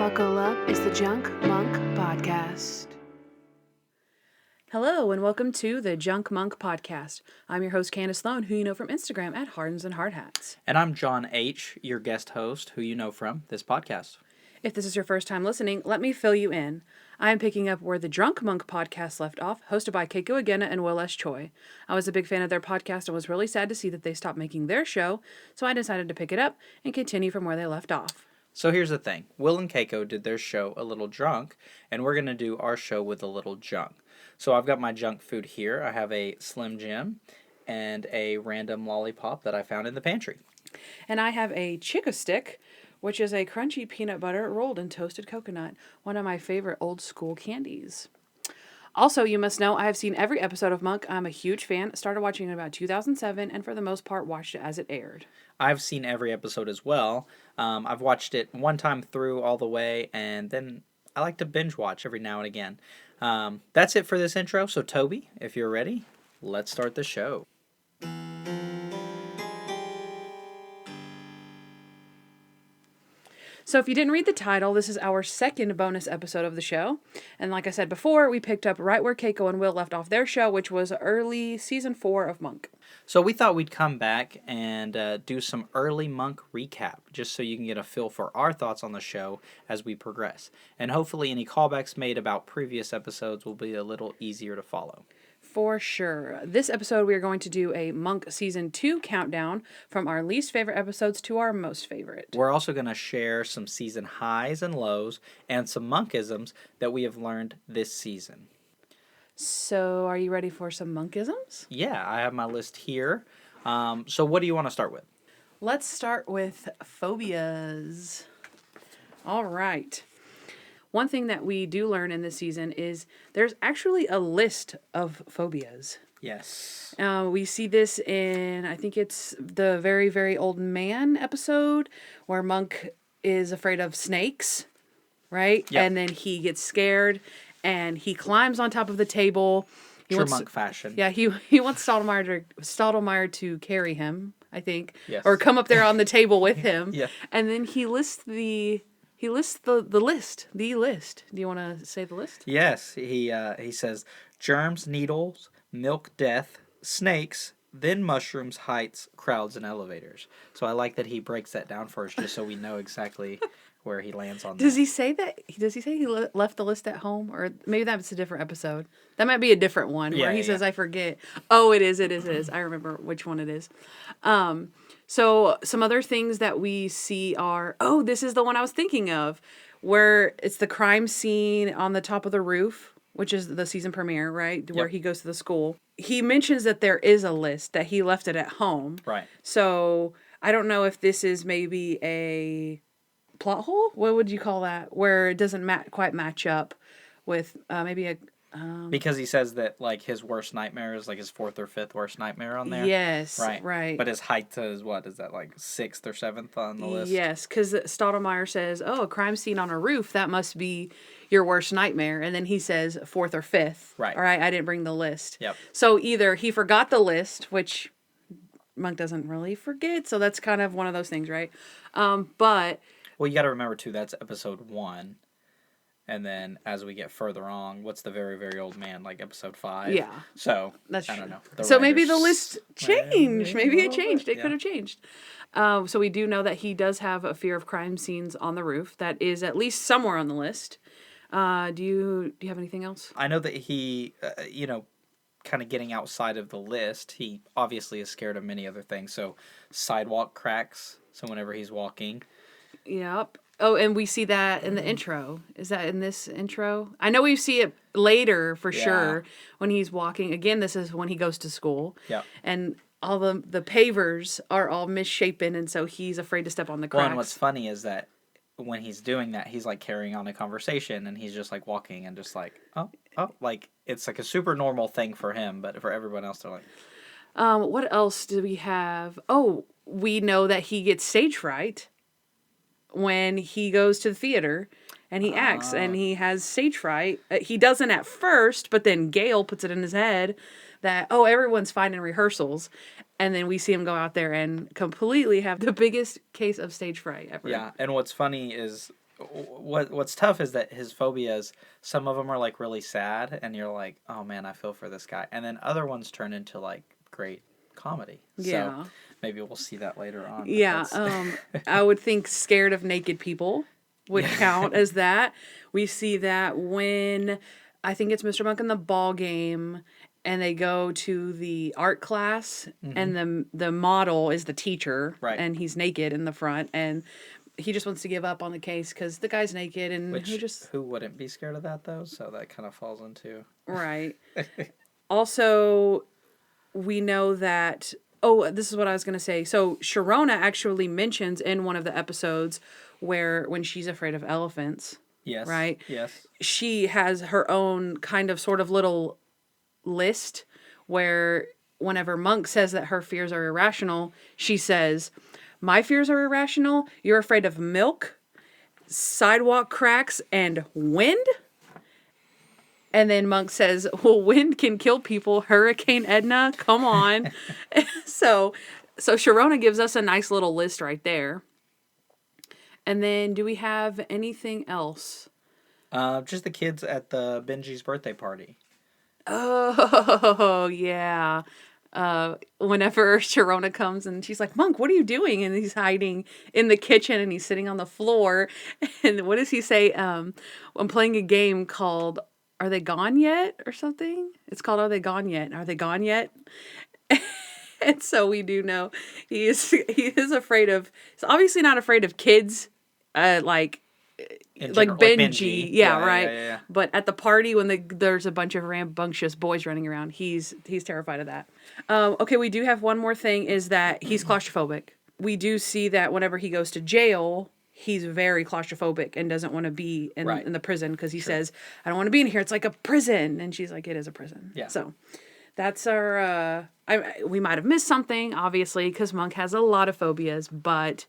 Buckle up, it's the Junk Monk Podcast. Hello, and welcome to the Junk Monk Podcast. I'm your host, Kandyce Sloane, who you know from Instagram at Hardens and Hard Hats. And I'm Jon H, your guest host, who you know from this podcast. If this is your first time listening, let me fill you in. I am picking up where the Drunk Monk Podcast left off, hosted by Keiko Agena and Will S. Choi. I was a big fan of their podcast and was really sad to see that they stopped making their show, so I decided to pick it up and continue from where they left off. So here's the thing. Will and Keiko did their show a little drunk, and we're going to do our show with a little junk. So I've got my junk food here. I have a Slim Jim and a random lollipop that I found in the pantry. And I have a Chico Stick, which is a crunchy peanut butter rolled in toasted coconut, one of my favorite old school candies. Also, you must know I have seen every episode of Monk. I'm a huge fan. Started watching it in about 2007, and for the most part, watched it as it aired. I've seen every episode as well. I've watched it one time through all the way, and then I like to binge watch every now and again. That's it for this intro. So, Toby, if you're ready, let's start the show. So if you didn't read the title, this is our second bonus episode of the show. And like I said before, we picked up right where Keiko and Will left off their show, which was early season 4 of Monk. So we thought we'd come back and do some early Monk recap, just so you can get a feel for our thoughts on the show as we progress. And hopefully any callbacks made about previous episodes will be a little easier to follow. For sure. This episode, we are going to do a Monk Season 2 countdown from our least favorite episodes to our most favorite. We're also going to share some season highs and lows and some Monkisms that we have learned this season. So, are you ready for some Monkisms? Yeah, I have my list here. So what do you want to start with? Let's start with phobias. All right. One thing that we do learn in this season is there's actually a list of phobias. Yes. We see this in, I think it's the Very, Very Old Man episode where Monk is afraid of snakes, right? Yep. And then he gets scared and he climbs on top of the table. True Monk fashion. Yeah, he wants Stottlemyre to carry him, I think. Yes. Or come up there on the table with him. Yeah. And then he lists the list. Do you want to say the list? Yes, he says germs, needles, milk, death, snakes, then mushrooms, heights, crowds, and elevators. So I like that he breaks that down first, just so we know exactly where he lands on that. Does he say he left the list at home, or maybe that's a different episode? That might be a different one where he says, "I forget." Oh, it is. I remember which one it is. So some other things that we see are, this is the one I was thinking of, where it's the crime scene on the top of the roof, which is the season premiere, right? Where he goes to the school. He mentions that there is a list, that he left it at home. Right. So I don't know if this is maybe a plot hole. What would you call that? Where it doesn't quite match up with maybe a... because he says that, like, his worst nightmare is, like, his 4th or 5th worst nightmare on there. Yes, right. But his height is what? Is that, like, 6th or 7th on the list? Yes, because Stottlemyre says, a crime scene on a roof, that must be your worst nightmare. And then he says 4th or 5th. Right. All right, I didn't bring the list. Yep. So either he forgot the list, which Monk doesn't really forget, so that's kind of one of those things, right? But... Well, you got to remember, too, that's episode 1. And then as we get further on, what's the Very, Very Old Man, like episode 5? Yeah. So, that's I don't true. know. So maybe the list changed. Maybe it changed. It Yeah. could have changed. So we do know that he does have a fear of crime scenes on the roof. That is at least somewhere on the list. Do you have anything else? I know that he, kind of getting outside of the list, he obviously is scared of many other things. So sidewalk cracks. So whenever he's walking. Yep. Oh, and we see that in the intro. Is that in this intro? I know we see it later for sure when he's walking. Again, this is when he goes to school. Yeah. And all the pavers are all misshapen, and so he's afraid to step on the cracks. Well, and what's funny is that when he's doing that, he's like carrying on a conversation, and he's just like walking and just like, oh, like it's like a super normal thing for him, but for everyone else, they're like. What else do we have? Oh, we know that he gets stage fright when he goes to the theater and he acts and he has stage fright. He doesn't at first, but then Gail puts it in his head that, everyone's fine in rehearsals. And then we see him go out there and completely have the biggest case of stage fright ever. Yeah, and what's funny is what's tough is that his phobias, some of them are like really sad, and you're like, oh man, I feel for this guy, and then other ones turn into like great comedy. Yeah. So maybe we'll see that later on. Yeah. I would think scared of naked people would count as that. We see that when I think it's Mr. Monk in the ball game, and they go to the art class, and the model is the teacher, Right. and he's naked in the front, and he just wants to give up on the case because the guy's naked, and who wouldn't be scared of that though? So that kind of falls into right. Also, we know that. Oh, this is what I was gonna say. So Sharona actually mentions in one of the episodes when she's afraid of elephants. Yes. Right. Yes. She has her own kind of sort of little list where whenever Monk says that her fears are irrational, she says, "My fears are irrational. You're afraid of milk, sidewalk cracks, and wind." And then Monk says, "Well, wind can kill people. Hurricane Edna, come on." so Sharona gives us a nice little list right there. And then do we have anything else? Just the kids at the Benji's birthday party. Oh, yeah. Whenever Sharona comes and she's like, "Monk, what are you doing?" And he's hiding in the kitchen and he's sitting on the floor. And what does he say? I'm playing a game called Are They Gone Yet? Or something. It's called Are They Gone Yet? Are They Gone Yet? And so we do know he is afraid of, he's obviously not afraid of kids, like Benji. Yeah, right. Yeah. But at the party when there's a bunch of rambunctious boys running around, he's terrified of that. Okay, we do have one more thing, is that he's claustrophobic. We do see that whenever he goes to jail, he's very claustrophobic and doesn't want to be in the prison because he says, "I don't want to be in here. It's like a prison." And she's like, "It is a prison." Yeah. So that's our. We might have missed something, obviously, because Monk has a lot of phobias, but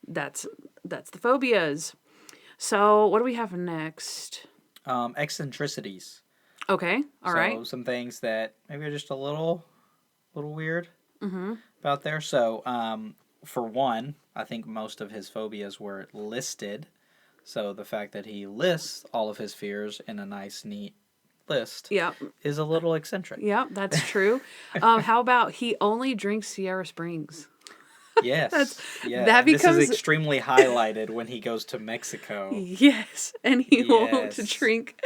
that's the phobias. So what do we have next? Eccentricities. Okay. All right. So some things that maybe are just a little weird about there. So for one, I think most of his phobias were listed. So the fact that he lists all of his fears in a nice, neat list is a little eccentric. Yeah, that's true. How about he only drinks Sierra Springs? Yes. That becomes... This is extremely highlighted when he goes to Mexico. Yes, and he won't drink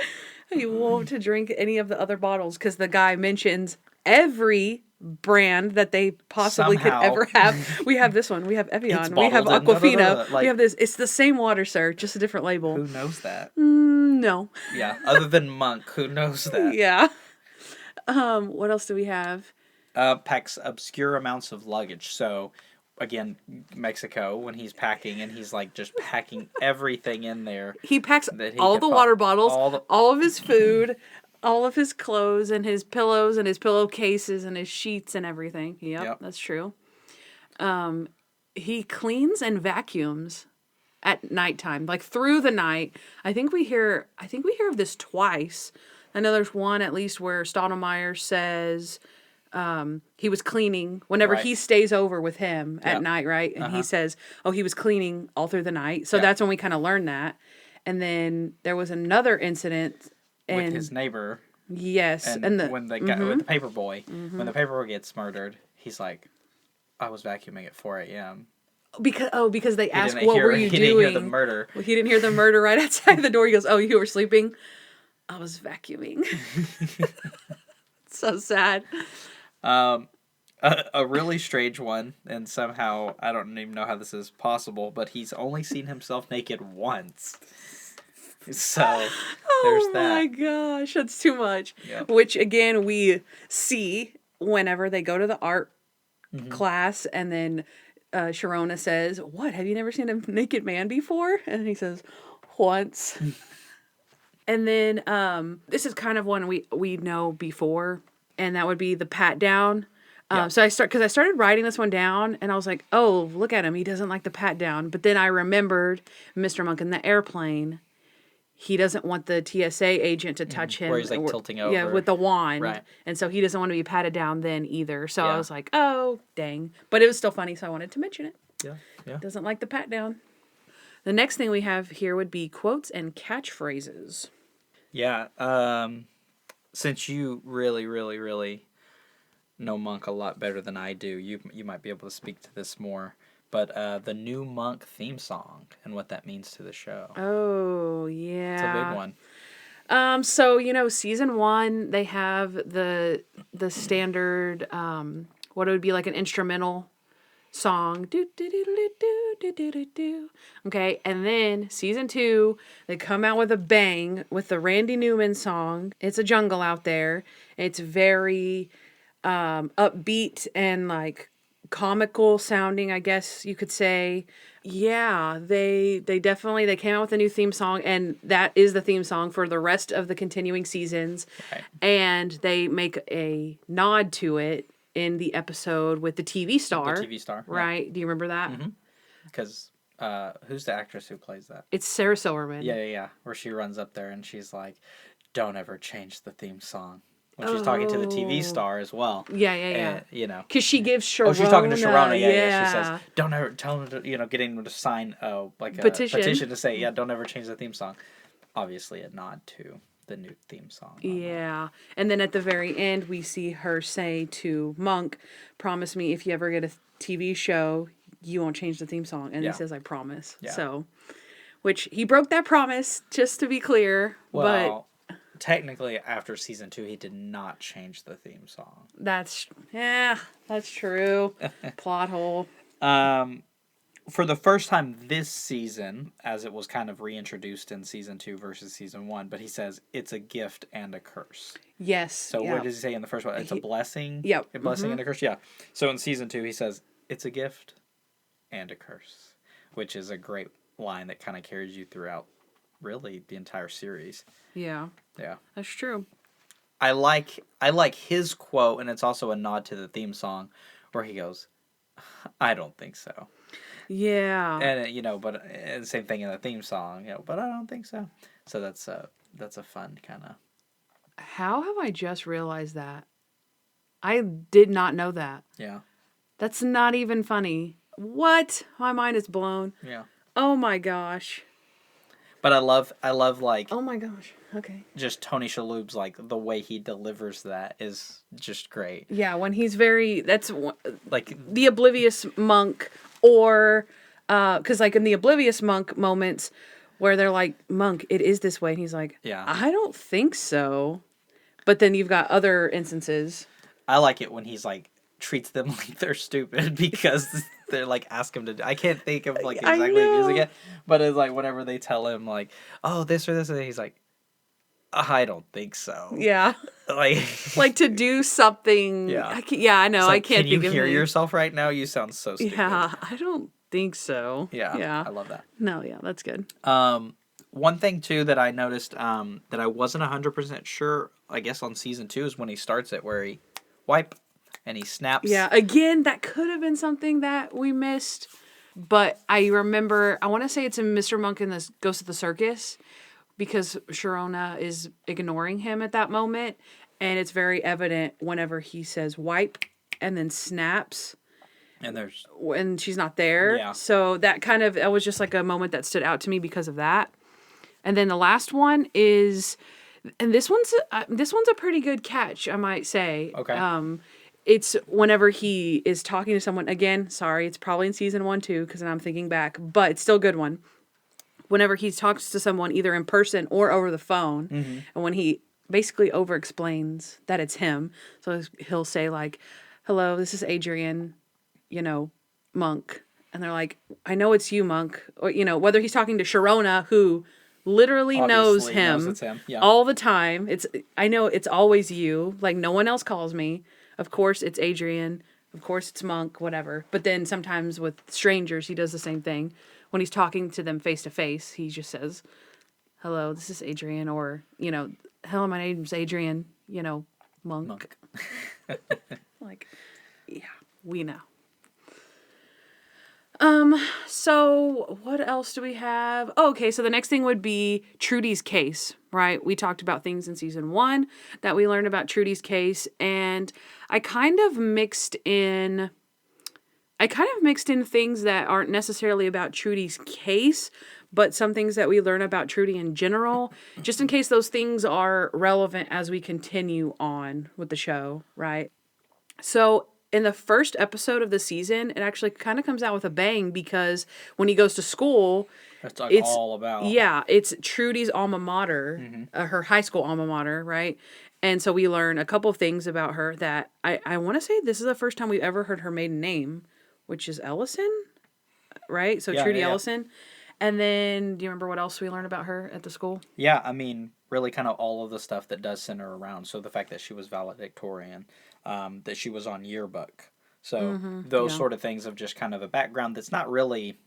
any of the other bottles because the guy mentions every brand that they possibly could ever have. We have this one. We have Evian. We have Aquafina. We have this. It's the same water, sir, just a different label. Who knows that? No. Yeah, other than Monk, who knows that? Yeah. What else do we have? Packs obscure amounts of luggage. So, again, Mexico, when he's packing and he's like just packing everything in there. He packs all the water bottles, all of his food, all of his clothes, and his pillows and his pillowcases and his sheets and everything. Yep. That's true. He cleans and vacuums at nighttime, like through the night. I think we hear of this twice. I know there's one at least where Stottlemyre says he was cleaning whenever he stays over with him at night, right? And he says, "Oh, he was cleaning all through the night." So that's when we kind of learn that. And then there was another incident with his neighbor. Yes, and when they got with the paper boy, when the paper boy gets murdered, he's like, "I was vacuuming at 4 a.m." Because they asked, "What were you doing?" He didn't hear the murder. Well, he didn't hear the murder right outside the door. He goes, "Oh, you were sleeping?" "I was vacuuming." So sad. A really strange one, and somehow I don't even know how this is possible, but he's only seen himself naked once. So there's that. Oh my gosh, that's too much. Yep. Which again we see whenever they go to the art class, and then Sharona says, "What? Have you never seen a naked man before?" And he says, "Once." And then this is kind of one we know before, and that would be the pat down. So I started writing this one down, and I was like, "Oh, look at him! He doesn't like the pat down." But then I remembered Mr. Monk in the airplane. He doesn't want the TSA agent to touch him. Where he's like tilting over. Yeah, with the wand. Right. And so he doesn't want to be patted down then either. So I was like, "Oh, dang!" But it was still funny, so I wanted to mention it. Yeah. Doesn't like the pat down. The next thing we have here would be quotes and catchphrases. Yeah. Since you really, really, really know Monk a lot better than I do, you might be able to speak to this more. But the new Monk theme song and what that means to the show. Oh, yeah. It's a big one. So, season 1, they have the standard, what it would be like an instrumental song. Do, do, do, do, do, do, do, do, do. Okay, and then season 2, they come out with a bang with the Randy Newman song. It's a jungle out there. It's very upbeat and like comical sounding, I guess you could say. Yeah, they came out with a new theme song, and that is the theme song for the rest of the continuing seasons. Right. And they make a nod to it in the episode with the TV star. The TV star. Right? Yeah. Do you remember that? Because who's the actress who plays that? It's Sarah Silverman. Yeah. Where she runs up there and she's like, "Don't ever change the theme song." When she's talking to the TV star as well. Yeah. And, Because she gives Sharona. Oh, she's talking to Sharona. Yeah. She says, "Don't ever tell him to, getting him to sign like a petition to say, don't ever change the theme song." Obviously, a nod to the new theme song. Yeah. And then at the very end, we see her say to Monk, "Promise me if you ever get a TV show, you won't change the theme song." And he says, "I promise." Yeah. So, which he broke that promise, just to be clear. Well, technically, after season 2, he did not change the theme song. That's true. Plot hole. For the first time this season, as it was kind of reintroduced in season 2 versus season 1, but he says it's a gift and a curse. Yes. So what does he say in the first one? It's a blessing. Yep. A blessing and a curse. Yeah. So in season 2, he says it's a gift and a curse, which is a great line that kind of carries you throughout, really, the entire series. Yeah. Yeah. That's true. I like his quote, and it's also a nod to the theme song, where he goes, "I don't think so." Yeah. And but the same thing in the theme song, but I don't think so. So that's a fun kind of. How have I just realized that? I did not know that. Yeah. That's not even funny. What? My mind is blown. Yeah. Oh my gosh. But I love like. Oh my gosh. Okay. Just Tony Shalhoub's like the way he delivers that is just great. Yeah, when he's that's like the oblivious monk, or because like in the oblivious monk moments where they're like, "Monk, it is this way," and he's like, "Yeah, I don't think so." But then you've got other instances. I like it when he's like treats them like they're stupid because they're like ask him to. I can't think of like exactly using it, but it's like whenever they tell him like, "Oh, this or this," and he's like, "I don't think so." Yeah. like to do something. Yeah. I know. Like, I can't think of Can you hear yourself right now? You sound so stupid. Yeah, I don't think so. Yeah. I love that. No, yeah, that's good. One thing too that I noticed that I wasn't 100% sure, I guess on season 2 is when he starts it where he wipe and he snaps. Yeah, again, that could have been something that we missed, but I remember, I want to say it's in Mr. Monk and the Ghost of the Circus, because Sharona is ignoring him at that moment, and it's very evident whenever he says wipe and then snaps. And she's not there. Yeah. So that was just like a moment that stood out to me because of that. And then the last one is, and this one's a pretty good catch, I might say. Okay. It's whenever he is talking to someone, again, sorry, it's probably in season 1 too, because I'm thinking back, but it's still a good one. Whenever he talks to someone either in person or over the phone, and when he basically over-explains that it's him, so he'll say like, "Hello, this is Adrian, Monk," and they're like, "I know it's you, Monk," or whether he's talking to Sharona, who literally knows him, all the time. I know it's always you, like no one else calls me. Of course it's Adrian, of course it's Monk, whatever. But then sometimes with strangers, he does the same thing. When he's talking to them face to face, he just says, "Hello, this is Adrian," or, "Hello, my name's Adrian, Monk." Like, yeah, we know. So what else do we have? Oh, okay, so the next thing would be Trudy's case, right? We talked about things in season 1 that we learned about Trudy's case, and I kind of mixed in I kind of mixed in things that aren't necessarily about Trudy's case, but some things that we learn about Trudy in general, just in case those things are relevant as we continue on with the show, right? So, in the first episode of the season, it actually kind of comes out with a bang because when he goes to school, It's like it's all about. yeah, it's Trudy's alma mater, her high school alma mater, right? And so we learn a couple of things about her that I want to say this is the first time we've ever heard her maiden name, which is Ellison, right? So Trudy Ellison. And then, do you remember what else we learned about her at the school? Yeah, I mean, really kind of all of the stuff that does center around. So the fact that she was valedictorian, that she was on yearbook. So those sort of things of just kind of a background that's not really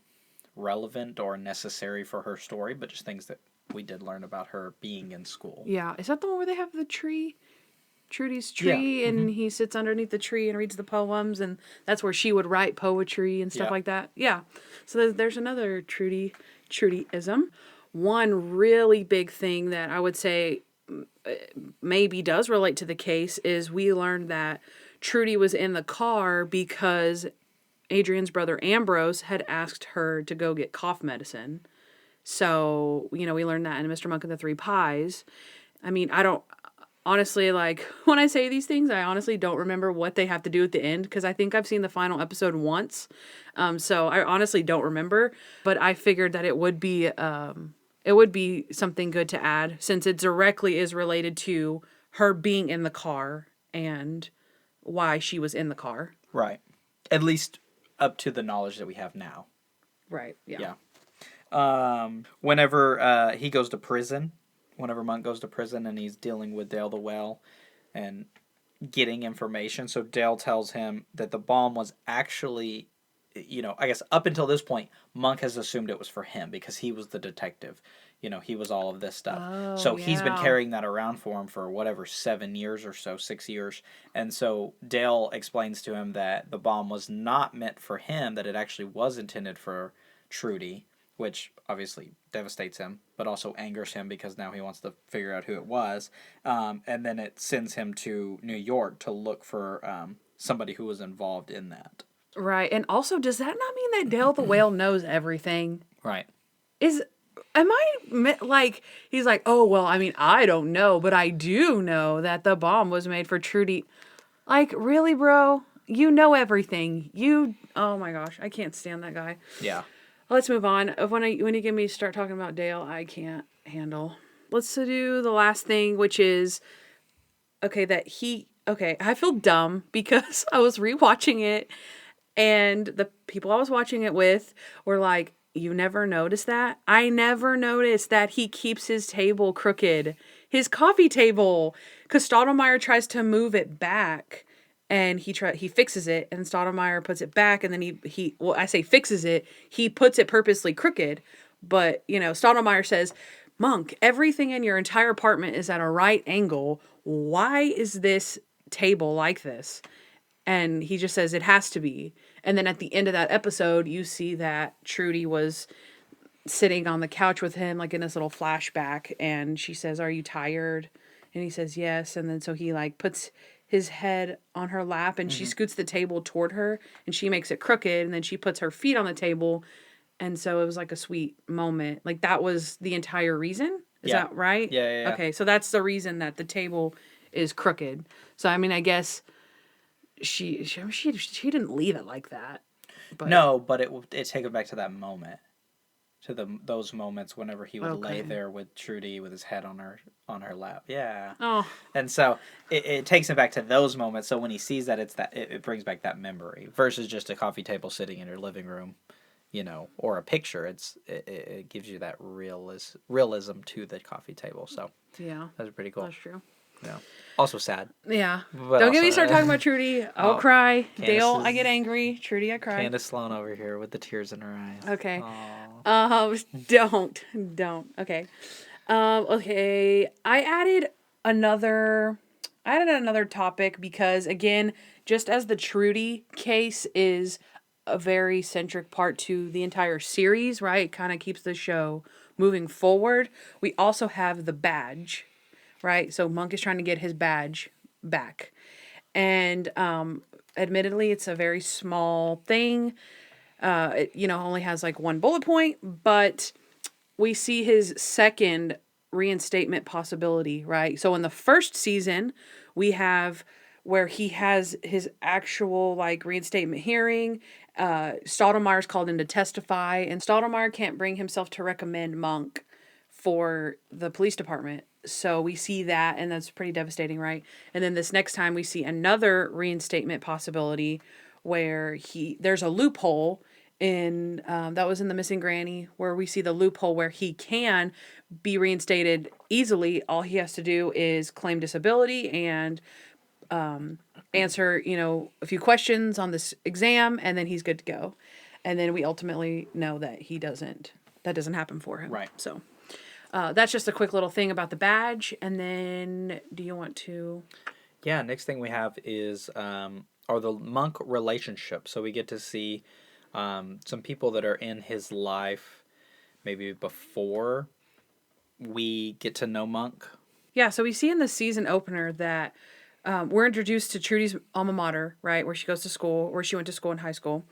relevant or necessary for her story, but just things that we did learn about her being in school. Yeah. Is that the one where they have the tree? Trudy's tree, and he sits underneath the tree and reads the poems, and that's where she would write poetry and stuff like that. Yeah. So there's another Trudyism. One really big thing that I would say maybe does relate to the case is we learned that Trudy was in the car because Adrian's brother Ambrose had asked her to go get cough medicine. So, we learned that in Mr. Monk and the Three Pies. I mean, I don't honestly, like, when I say these things, I honestly don't remember what they have to do at the end because I think I've seen the final episode once. So I honestly don't remember, but I figured that it would be something good to add since it directly is related to her being in the car and why she was in the car. Right. At least up to the knowledge that we have now. Right. Yeah. Whenever he goes to prison, whenever Monk goes to prison and he's dealing with Dale the Whale and getting information. So Dale tells him that the bomb was actually, I guess up until this point, Monk has assumed it was for him because he was the detective. He was all of this stuff. Oh, so he's been carrying that around for him for whatever, 7 years or so, 6 years. And so Dale explains to him that the bomb was not meant for him, that it actually was intended for Trudy, which obviously devastates him, but also angers him because now he wants to figure out who it was. And then it sends him to New York to look for somebody who was involved in that. Right. And also, does that not mean that Dale the Whale knows everything? Right. He's like, oh, well, I mean, I don't know, but I do know that the bomb was made for Trudy. Like, really, bro? You know everything. Oh my gosh, I can't stand that guy. Yeah. Let's move on. When you get me to start talking about Dale, I can't handle. Let's do the last thing, which is, I feel dumb because I was rewatching it and the people I was watching it with were like, you never noticed that? I never noticed that he keeps his table crooked. His coffee table. Because Stottlemyre tries to move it back. And he fixes it, and Stottlemyre puts it back, and then I say fixes it, he puts it purposely crooked. But, Stottlemyre says, Monk, everything in your entire apartment is at a right angle. Why is this table like this? And he just says it has to be. And then at the end of that episode, you see that Trudy was sitting on the couch with him, like in this little flashback, and she says, are you tired? And he says, yes. And then so he puts his head on her lap and she scoots the table toward her and she makes it crooked and then she puts her feet on the table. And so it was like a sweet moment. Like that was the entire reason. Is that right? Yeah. Okay. So that's the reason that the table is crooked. So, I mean, I guess she didn't leave it like that. But... No, but it take it back to that moment. To those moments whenever he would lay there with Trudy with his head on her lap. Yeah. Oh. And so it takes him back to those moments. So when he sees that, it brings back that memory versus just a coffee table sitting in your living room, or a picture. It gives you that realism to the coffee table. So yeah, that's pretty cool. That's true. Yeah. Also sad. Yeah. But Don't get me started talking about Trudy. I'll cry. Dale, I get angry. Trudy, I cry. Kandyce Sloane over here with the tears in her eyes. Okay. Don't. Okay. Okay. I added another topic because, again, just as the Trudy case is a very centric part to the entire series, right? It kind of keeps the show moving forward. We also have the badge, right? So Monk is trying to get his badge back. And Admittedly, it's a very small thing. It, only has like one bullet point, but we see his second reinstatement possibility, right? So in the first season, we have where he has his actual like reinstatement hearing. Stottlemeyer's called in to testify, and Stottlemeyer can't bring himself to recommend Monk for the police department. So we see that, and that's pretty devastating, right? And then this next time we see another reinstatement possibility where there's a loophole in that was in the Missing Granny, where we see the loophole where he can be reinstated easily. All he has to do is claim disability and answer a few questions on this exam, and then he's good to go. And then we ultimately know that that doesn't happen for him. Right. So that's just a quick little thing about the badge. And then do you want to? Yeah, next thing we have is are the Monk relationship. So we get to see some people that are in his life maybe before we get to know Monk. Yeah, so we see in the season opener that we're introduced to Trudy's alma mater, right, where she goes to school, where she went to school in high school,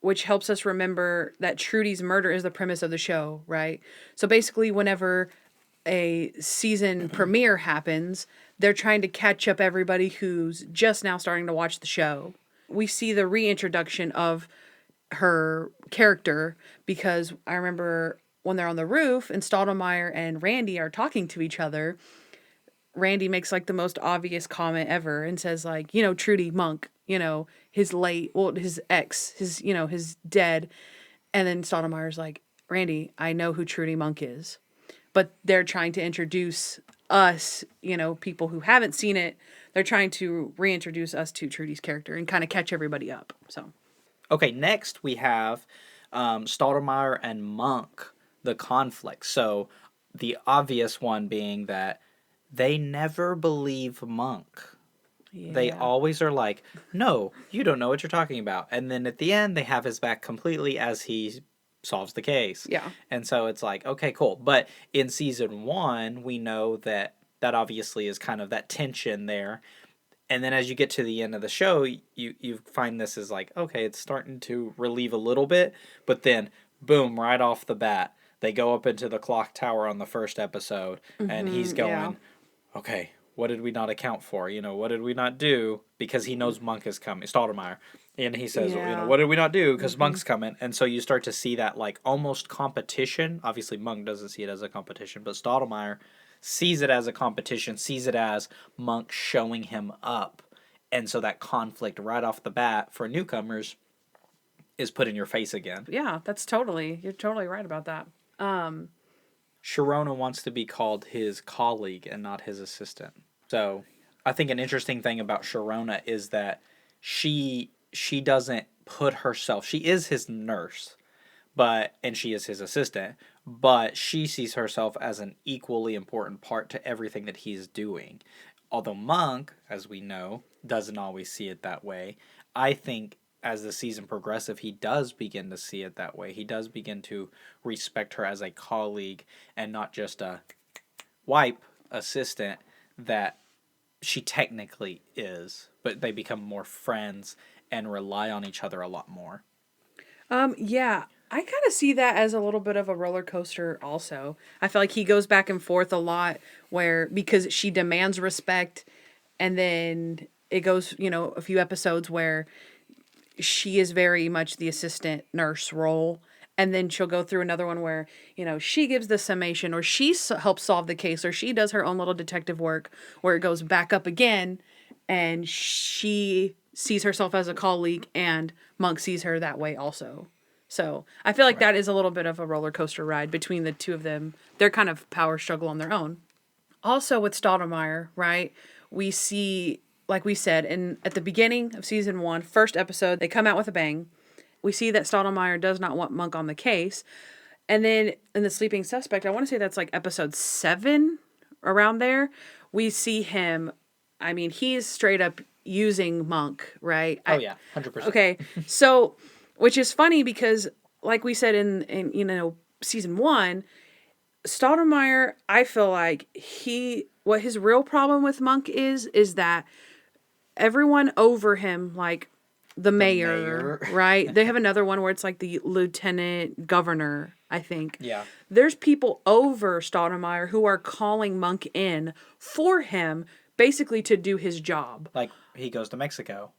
which helps us remember that Trudy's murder is the premise of the show, right? So basically, whenever a season premiere happens, they're trying to catch up everybody who's just now starting to watch the show. We see the reintroduction of her character because I remember when they're on the roof and Stottlemeyer and Randy are talking to each other, Randy makes like the most obvious comment ever and says like, Trudy Monk, his ex, his dead. And then Stottlemeyer's like, Randy, I know who Trudy Monk is. But they're trying to introduce us, people who haven't seen it. They're trying to reintroduce us to Trudy's character and kind of catch everybody up. So, okay, next we have Stottlemeyer and Monk, the conflict. So the obvious one being that they never believe Monk. Yeah. They always are like, no, you don't know what you're talking about. And then at the end, they have his back completely as he solves the case. Yeah. And so it's like, okay, cool. But in season 1, we know that obviously is kind of that tension there. And then as you get to the end of the show, you find this is like, okay, it's starting to relieve a little bit. But then, boom, right off the bat, they go up into the clock tower on the first episode. And he's going, okay, what did we not account for? What did we not do? Because he knows Monk is coming, Stottlemeyer. And he says, what did we not do? Because Monk's coming. And so you start to see that like almost competition. Obviously, Monk doesn't see it as a competition, but Stottlemeyer sees it as a competition, sees it as Monk showing him up. And so that conflict right off the bat for newcomers is put in your face again. Yeah, you're totally right about that. Sharona wants to be called his colleague and not his assistant. So I think an interesting thing about Sharona is that she doesn't put herself, she is his nurse, and she is his assistant, but she sees herself as an equally important part to everything that he's doing. Although Monk, as we know, doesn't always see it that way. I think as the season progresses, he does begin to see it that way. He does begin to respect her as a colleague and not just a wipe assistant that she technically is, but they become more friends and rely on each other a lot more. Yeah, I kind of see that as a little bit of a roller coaster also. I feel like he goes back and forth a lot because she demands respect, and then it goes, a few episodes where she is very much the assistant nurse role. And then she'll go through another one where, she gives the summation or she helps solve the case or she does her own little detective work where it goes back up again and she sees herself as a colleague and Monk sees her that way also. So I feel like that is a little bit of a roller coaster ride between the two of them. They're kind of power struggle on their own. Also with Stottlemeyer, right, we see, like we said, at the beginning of season 1, first episode, they come out with a bang. We see that Stottlemeyer does not want Monk on the case. And then in The Sleeping Suspect, I want to say that's like episode 7, around there, we see him, he's straight up using Monk, right? Oh, yeah, 100%. Okay, so, which is funny because, like we said in season 1, Stottlemeyer, I feel like what his real problem with Monk is that everyone over him, like the mayor, right? They have another one where it's like the lieutenant governor, I think. Yeah. There's people over Stoudemire who are calling Monk in for him, basically to do his job. Like, he goes to Mexico.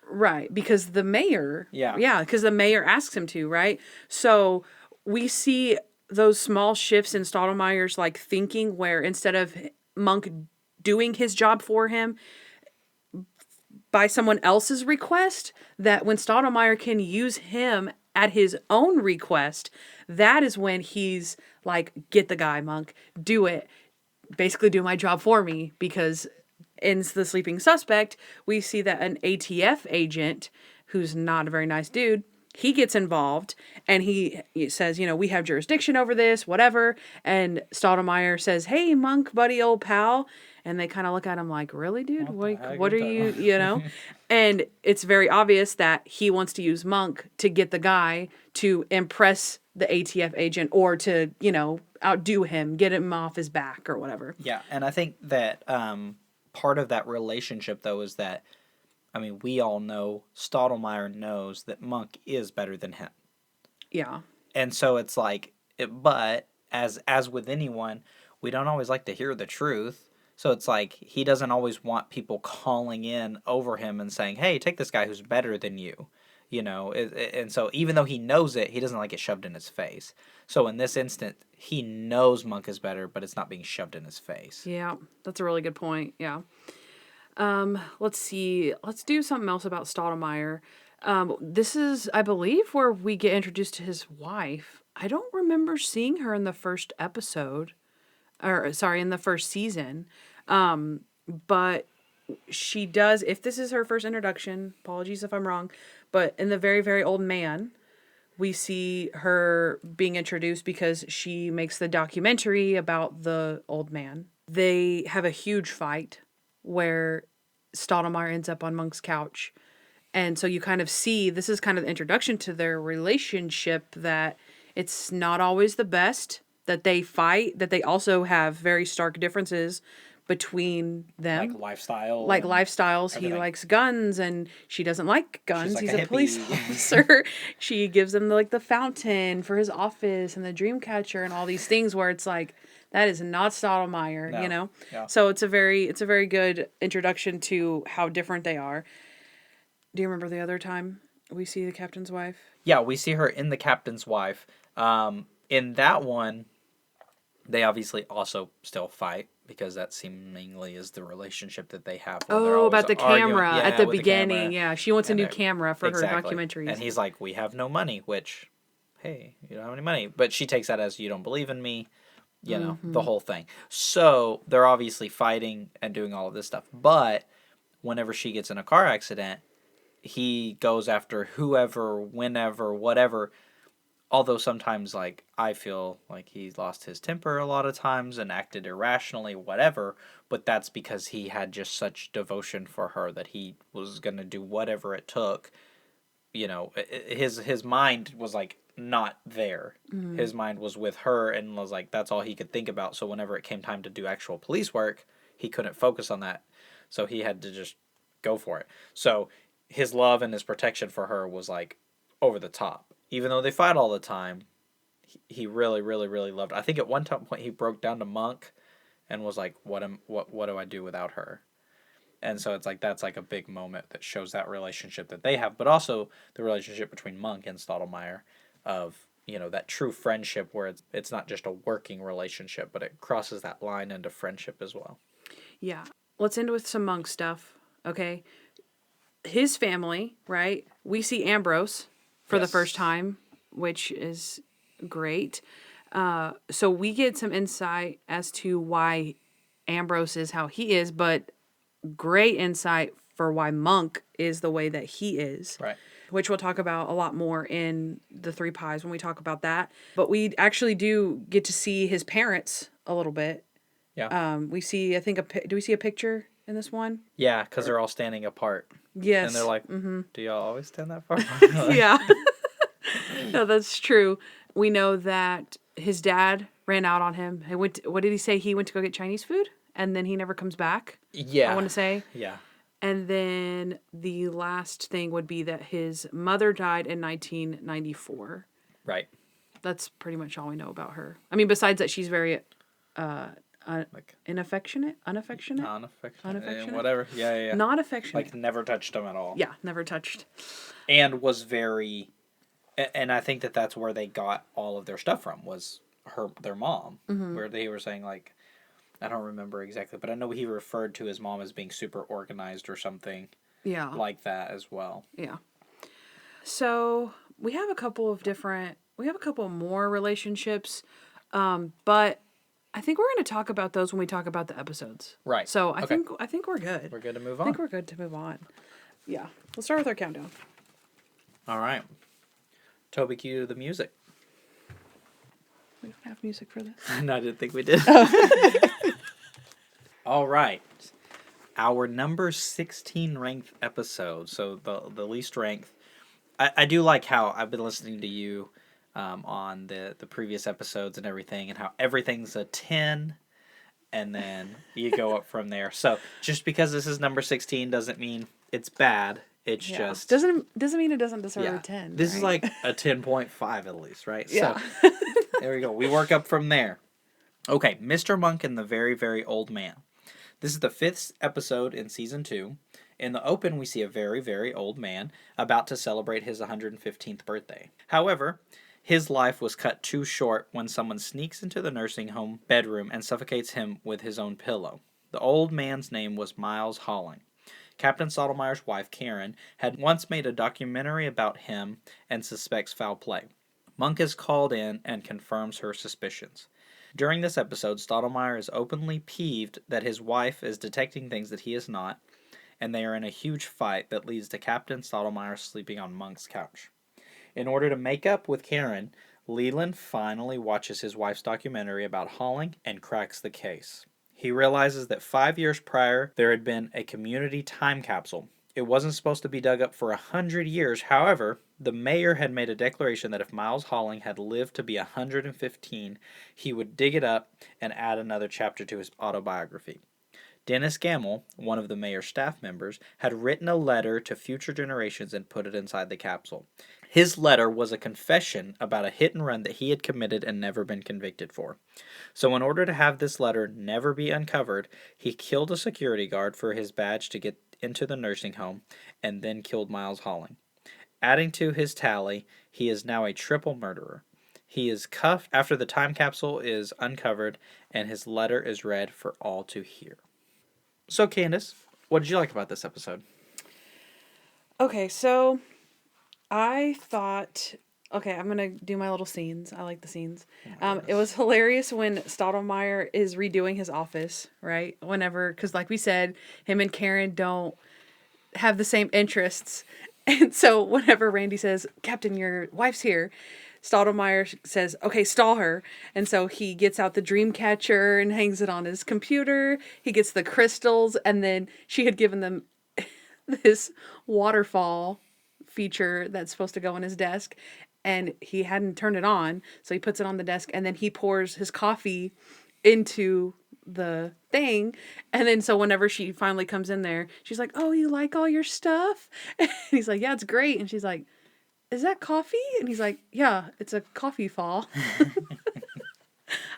Right, because the mayor... Yeah. Yeah, because the mayor asks him to, right? So we see those small shifts in Stoudemire's, like, thinking where instead of Monk doing his job for him by someone else's request, that when Stoudemire can use him at his own request, that is when he's like, get the guy, Monk, do it. Basically do my job for me, because in The Sleeping Suspect, we see that an ATF agent, who's not a very nice dude, he gets involved and he says, we have jurisdiction over this, whatever. And Stoudemire says, hey, Monk, buddy, old pal. And they kind of look at him like, really, dude? What are you, And it's very obvious that he wants to use Monk to get the guy to impress the ATF agent or to, outdo him, get him off his back or whatever. Yeah, and I think that part of that relationship, though, is that, we all know, Stoudemire knows that Monk is better than him. Yeah. And so it's like, but as with anyone, we don't always like to hear the truth. So it's like, he doesn't always want people calling in over him and saying, hey, take this guy who's better than you. And so even though he knows it, he doesn't like it shoved in his face. So in this instant, he knows Monk is better, but it's not being shoved in his face. Yeah, that's a really good point. Yeah. Let's see. Let's do something else about Stoudemire. This is, I believe, where we get introduced to his wife. I don't remember seeing her in the first episode. In the first season. But she does, if this is her first introduction, apologies if I'm wrong, but in The Very, Very Old Man, we see her being introduced because she makes the documentary about the old man. They have a huge fight where Stoudemire ends up on Monk's couch. And so you kind of see, this is kind of the introduction to their relationship, that it's not always the best, that they fight, that they also have very stark differences between them. Like lifestyle. Like lifestyles. Everything. He likes guns and she doesn't like guns. Like He's a police officer. She gives him the fountain for his office and the dream catcher and all these things where it's like, that is not Stoudemire, No. Yeah. So it's a very good introduction to how different they are. Do you remember the other time we see the captain's wife? Yeah, we see her in The Captain's Wife. In that one, they obviously also still fight, because that seemingly is the relationship that they have. About the camera at the beginning. Yeah, she wants a new camera for her documentaries. And he's like, we have no money, which, hey, you don't have any money. But she takes that as, you don't believe in me, the whole thing. So they're obviously fighting and doing all of this stuff. But whenever she gets in a car accident, he goes after whoever, whenever, whatever. Although sometimes, I feel like he lost his temper a lot of times and acted irrationally, whatever. But that's because he had just such devotion for her that he was going to do whatever it took. His mind was, not there. Mm-hmm. His mind was with her and was, that's all he could think about. So whenever it came time to do actual police work, he couldn't focus on that. So he had to just go for it. So his love and his protection for her was, over the top. Even though they fight all the time, he really, really, really loved her. I think at one point he broke down to Monk and was like, what do I do without her? And so it's that's a big moment that shows that relationship that they have, but also the relationship between Monk and Stoudemire of, that true friendship where it's not just a working relationship, but it crosses that line into friendship as well. Yeah. Let's end with some Monk stuff, okay? His family, right? We see Ambrose for the first time, which is great. So we get some insight as to why Ambrose is how he is, but great insight for why Monk is the way that he is. Right. Which we'll talk about a lot more in The Three Pies when we talk about that. But we actually do get to see his parents a little bit. Yeah. We see, do we see a picture in this one? Yeah, because they're all standing apart. Yes. And they're like, do y'all always stand that far? Yeah. No, that's true. We know that his dad ran out on him. What did he say? He went to go get Chinese food, and then he never comes back? Yeah. I want to say. Yeah. And then the last thing would be that his mother died in 1994. Right. That's pretty much all we know about her. I mean, besides that, she's very unaffectionate. Unaffectionate. Whatever. Yeah. Not affectionate. Like never touched him at all. Yeah, never touched. And was very, and I think that's where they got all of their stuff from, was their mom, where they were saying like, I don't remember exactly, but I know he referred to his mom as being super organized or something. Yeah. Like that as well. Yeah. So we have a couple more relationships, but I think we're going to talk about those when we talk about the episodes. Right. So I think we're good. We're good to move on. I think we're good to move on. Yeah. Let's start with our countdown. All right. Toby, cue the music. We don't have music for this. No, I didn't think we did. All right. Our number 16 ranked episode. So the least ranked. I do like how I've been listening to you on the previous episodes and everything, and how everything's a 10, and then you go up from there. So just because this is number 16 doesn't mean it's bad. It's just doesn't mean it doesn't deserve a 10. This is like a 10.5 at least, right? Yeah. So there we go. We work up from there. Okay, Mr. Monk and the Very, Very Old Man. This is the 5th episode in season 2. In the open, we see a very, very old man about to celebrate his 115th birthday. However, his life was cut too short when someone sneaks into the nursing home bedroom and suffocates him with his own pillow. The old man's name was Miles Halling. Captain Stottlemeyer's wife, Karen, had once made a documentary about him and suspects foul play. Monk is called in and confirms her suspicions. During this episode, Stottlemeyer is openly peeved that his wife is detecting things that he is not, and they are in a huge fight that leads to Captain Stottlemeyer sleeping on Monk's couch. In order to make up with Karen, Leland finally watches his wife's documentary about Halling and cracks the case. He realizes that 5 years prior, there had been a community time capsule. It wasn't supposed to be dug up for 100 years. However, the mayor had made a declaration that if Miles Halling had lived to be 115, he would dig it up and add another chapter to his autobiography. Dennis Gamble, one of the mayor's staff members, had written a letter to future generations and put it inside the capsule. His letter was a confession about a hit and run that he had committed and never been convicted for. So in order to have this letter never be uncovered, he killed a security guard for his badge to get into the nursing home, and then killed Miles Halling. Adding to his tally, he is now a triple murderer. He is cuffed after the time capsule is uncovered, and his letter is read for all to hear. So, Kandyce, what did you like about this episode? Okay, so I thought, I'm going to do my little scenes. I like the scenes. It was hilarious when Stottlemeyer is redoing his office, right? Whenever, because like we said, him and Karen don't have the same interests. And so whenever Randy says, Captain, your wife's here, Stottlemeyer says, okay, stall her. And so he gets out the dream catcher and hangs it on his computer. He gets the crystals, and then she had given them this waterfall feature that's supposed to go on his desk, and he hadn't turned it on. So he puts it on the desk, and then he pours his coffee into the thing. And then so whenever she finally comes in there, she's like, oh, you like all your stuff? And he's like, yeah, it's great. And she's like, is that coffee? And he's like, yeah, it's a coffee fall.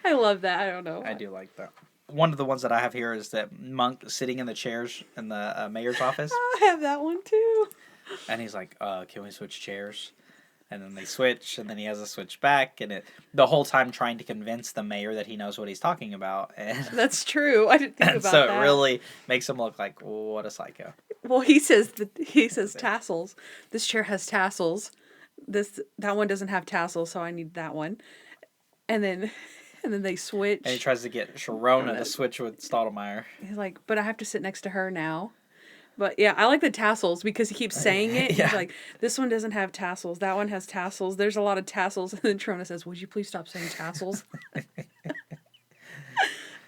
I love that. I don't know. I do like that. One of the ones that I have here is that Monk sitting in the chairs in the mayor's office. I have that one too. And he's like, can we switch chairs? And then they switch, and then he has to switch back, and the whole time trying to convince the mayor that he knows what he's talking about. And that's true. I didn't think about so that. So it really makes him look like, what a psycho. Well, he says tassels. This chair has tassels. That one doesn't have tassels, so I need that one. And then they switch. And he tries to get Sharona to switch with Stottlemeyer. He's like, but I have to sit next to her now. But yeah, I like the tassels because he keeps saying it. Yeah. He's like, this one doesn't have tassels. That one has tassels. There's a lot of tassels. And then Sharona says, would you please stop saying tassels?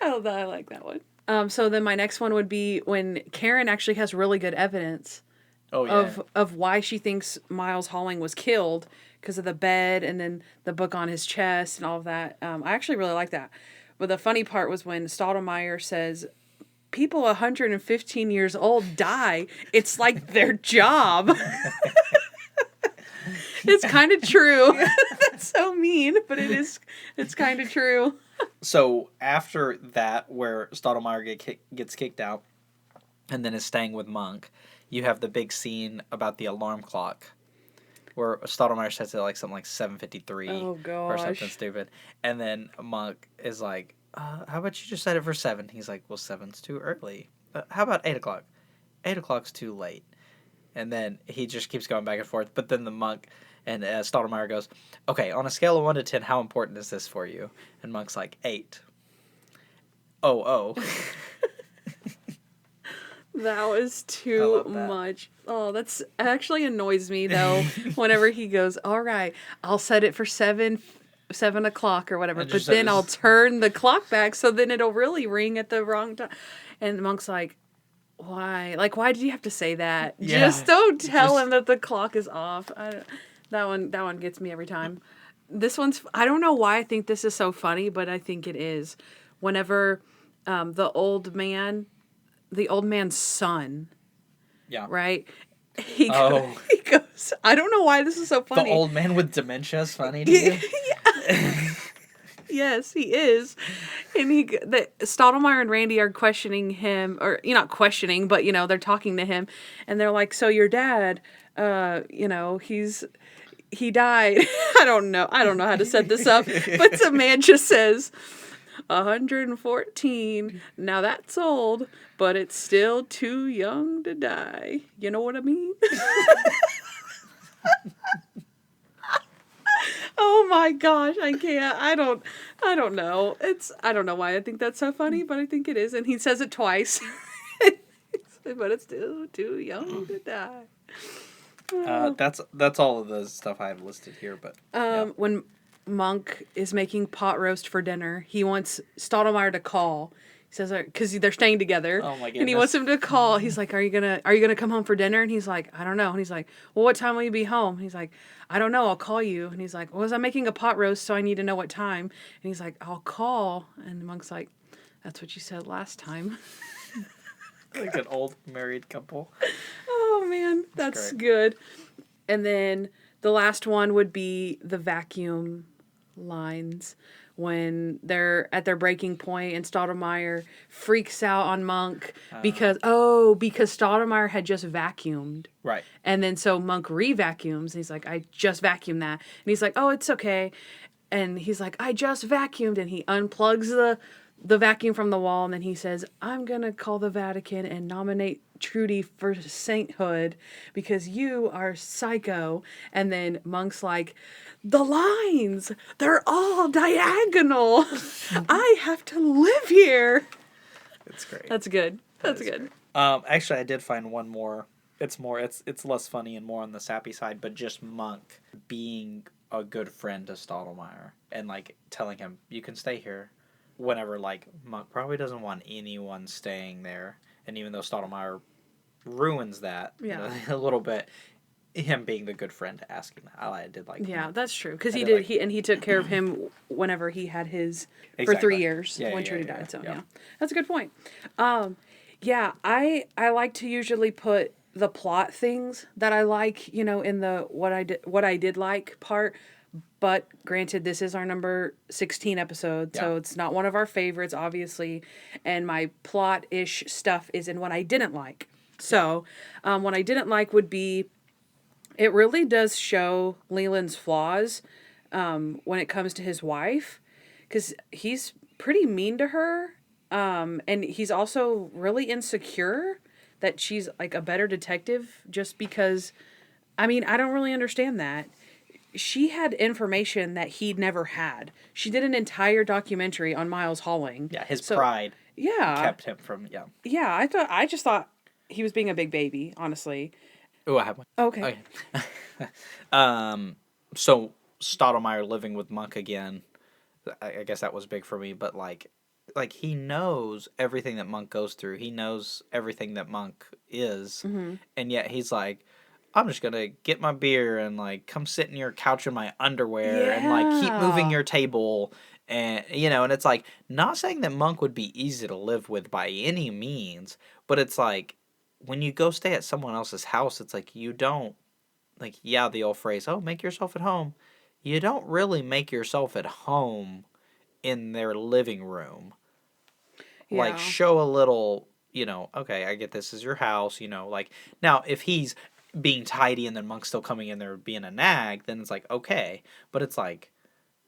I like that one. So then my next one would be when Karen actually has really good evidence of why she thinks Miles Halling was killed, because of the bed and then the book on his chest and all of that. I actually really like that. But the funny part was when Stottlemeyer says, people 115 years old die. It's like their job. It's kind of true. That's so mean, but it's kind of true. So after that, where Stottlemyre gets kicked out and then is staying with Monk, you have the big scene about the alarm clock where Stottlemyre sets it like something like 7:53 or something stupid. And then Monk is like, how about you just set it for 7? He's like, well, 7's too early. How about 8 o'clock? 8 o'clock's too late. And then he just keeps going back and forth. But then the Monk and Stottlemyre goes, okay, on a scale of 1 to 10, how important is this for you? And Monk's like, 8. Oh. That was too much. Oh, that's actually annoys me, though, whenever he goes, all right, I'll set it for 7 o'clock or whatever, but then I'll turn the clock back so then it'll really ring at the wrong time. And the Monk's like, why? Like, why did you have to say that? Yeah, just don't tell him that the clock is off. That one gets me every time. This one's, I don't know why I think this is so funny, but I think it is. Whenever the old man's son, right? He goes, I don't know why this is so funny. The old man with dementia is funny to you? Yeah. Yes, he is. And Stottlemyre and Randy are questioning him, or not questioning, but they're talking to him, and they're like, so your dad, he died. I don't know how to set this up, but the man just says 114. Now that's old, but it's still too young to die. You know what I mean? Oh my gosh, I can't. I don't know. I don't know why I think that's so funny, but I think it is. And he says it twice. But it's still too young to die. That's all of the stuff I have listed here, but when Monk is making pot roast for dinner, he wants Stottlemyre to call. He says, because they're staying together. Oh my goodness. And he wants him to call. He's like, are you gonna come home for dinner? And he's like, I don't know. And he's like, well, what time will you be home? And he's like, I don't know. I'll call you. And he's like, well, I'm making a pot roast, so I need to know what time. And he's like, I'll call. And Monk's like, that's what you said last time. Like an old married couple. Oh man, that's good. And then the last one would be the vacuum lines. When they're at their breaking point and Stottlemyre freaks out on Monk because Stottlemyre had just vacuumed. Right. And then so Monk re-vacuums and he's like, I just vacuumed that. And he's like, oh, it's okay. And he's like, I just vacuumed. And he unplugs the vacuum from the wall. And then he says, I'm going to call the Vatican and nominate Trudy for sainthood because you are psycho. And then Monk's like, the lines, they're all diagonal. I have to live here. That's great. That's good. That's good. Actually, I did find one more. It's less funny and more on the sappy side, but just Monk being a good friend to Stottlemyre and like telling him, you can stay here. Whenever like Monk probably doesn't want anyone staying there. And even though Stottlemyre ruins that a little bit, him being the good friend asking that. I did like that. That's true. Because he took care of him whenever he had his for 3 years when Trudy died. So that's a good point. I like to usually put the plot things that I like, in the what I did like part. But granted, this is our number 16 episode, so it's not one of our favorites, obviously. And my plot-ish stuff is in what I didn't like. So, what I didn't like would be, it really does show Leland's flaws when it comes to his wife. Because he's pretty mean to her. And he's also really insecure that she's like a better detective just because, I don't really understand that. She had information that he'd never had. She did an entire documentary on Miles Halling. Yeah, his pride. Yeah. Kept him from, Yeah, I just thought he was being a big baby, honestly. Oh, I have one. Okay. So Stottlemyre living with Monk again, I guess that was big for me, but like he knows everything that Monk goes through. He knows everything that Monk is, and yet he's like, I'm just going to get my beer and, like, come sit in your couch in my underwear and, like, keep moving your table And, and it's like, not saying that Monk would be easy to live with by any means, but it's like, when you go stay at someone else's house, it's like, you don't, like, yeah, the old phrase, oh, make yourself at home. You don't really make yourself at home in their living room. Yeah. Like, show a little, okay, I get this is your house, like, now, if he's being tidy and then Monk's still coming in there being a nag, then it's like, okay. But it's like,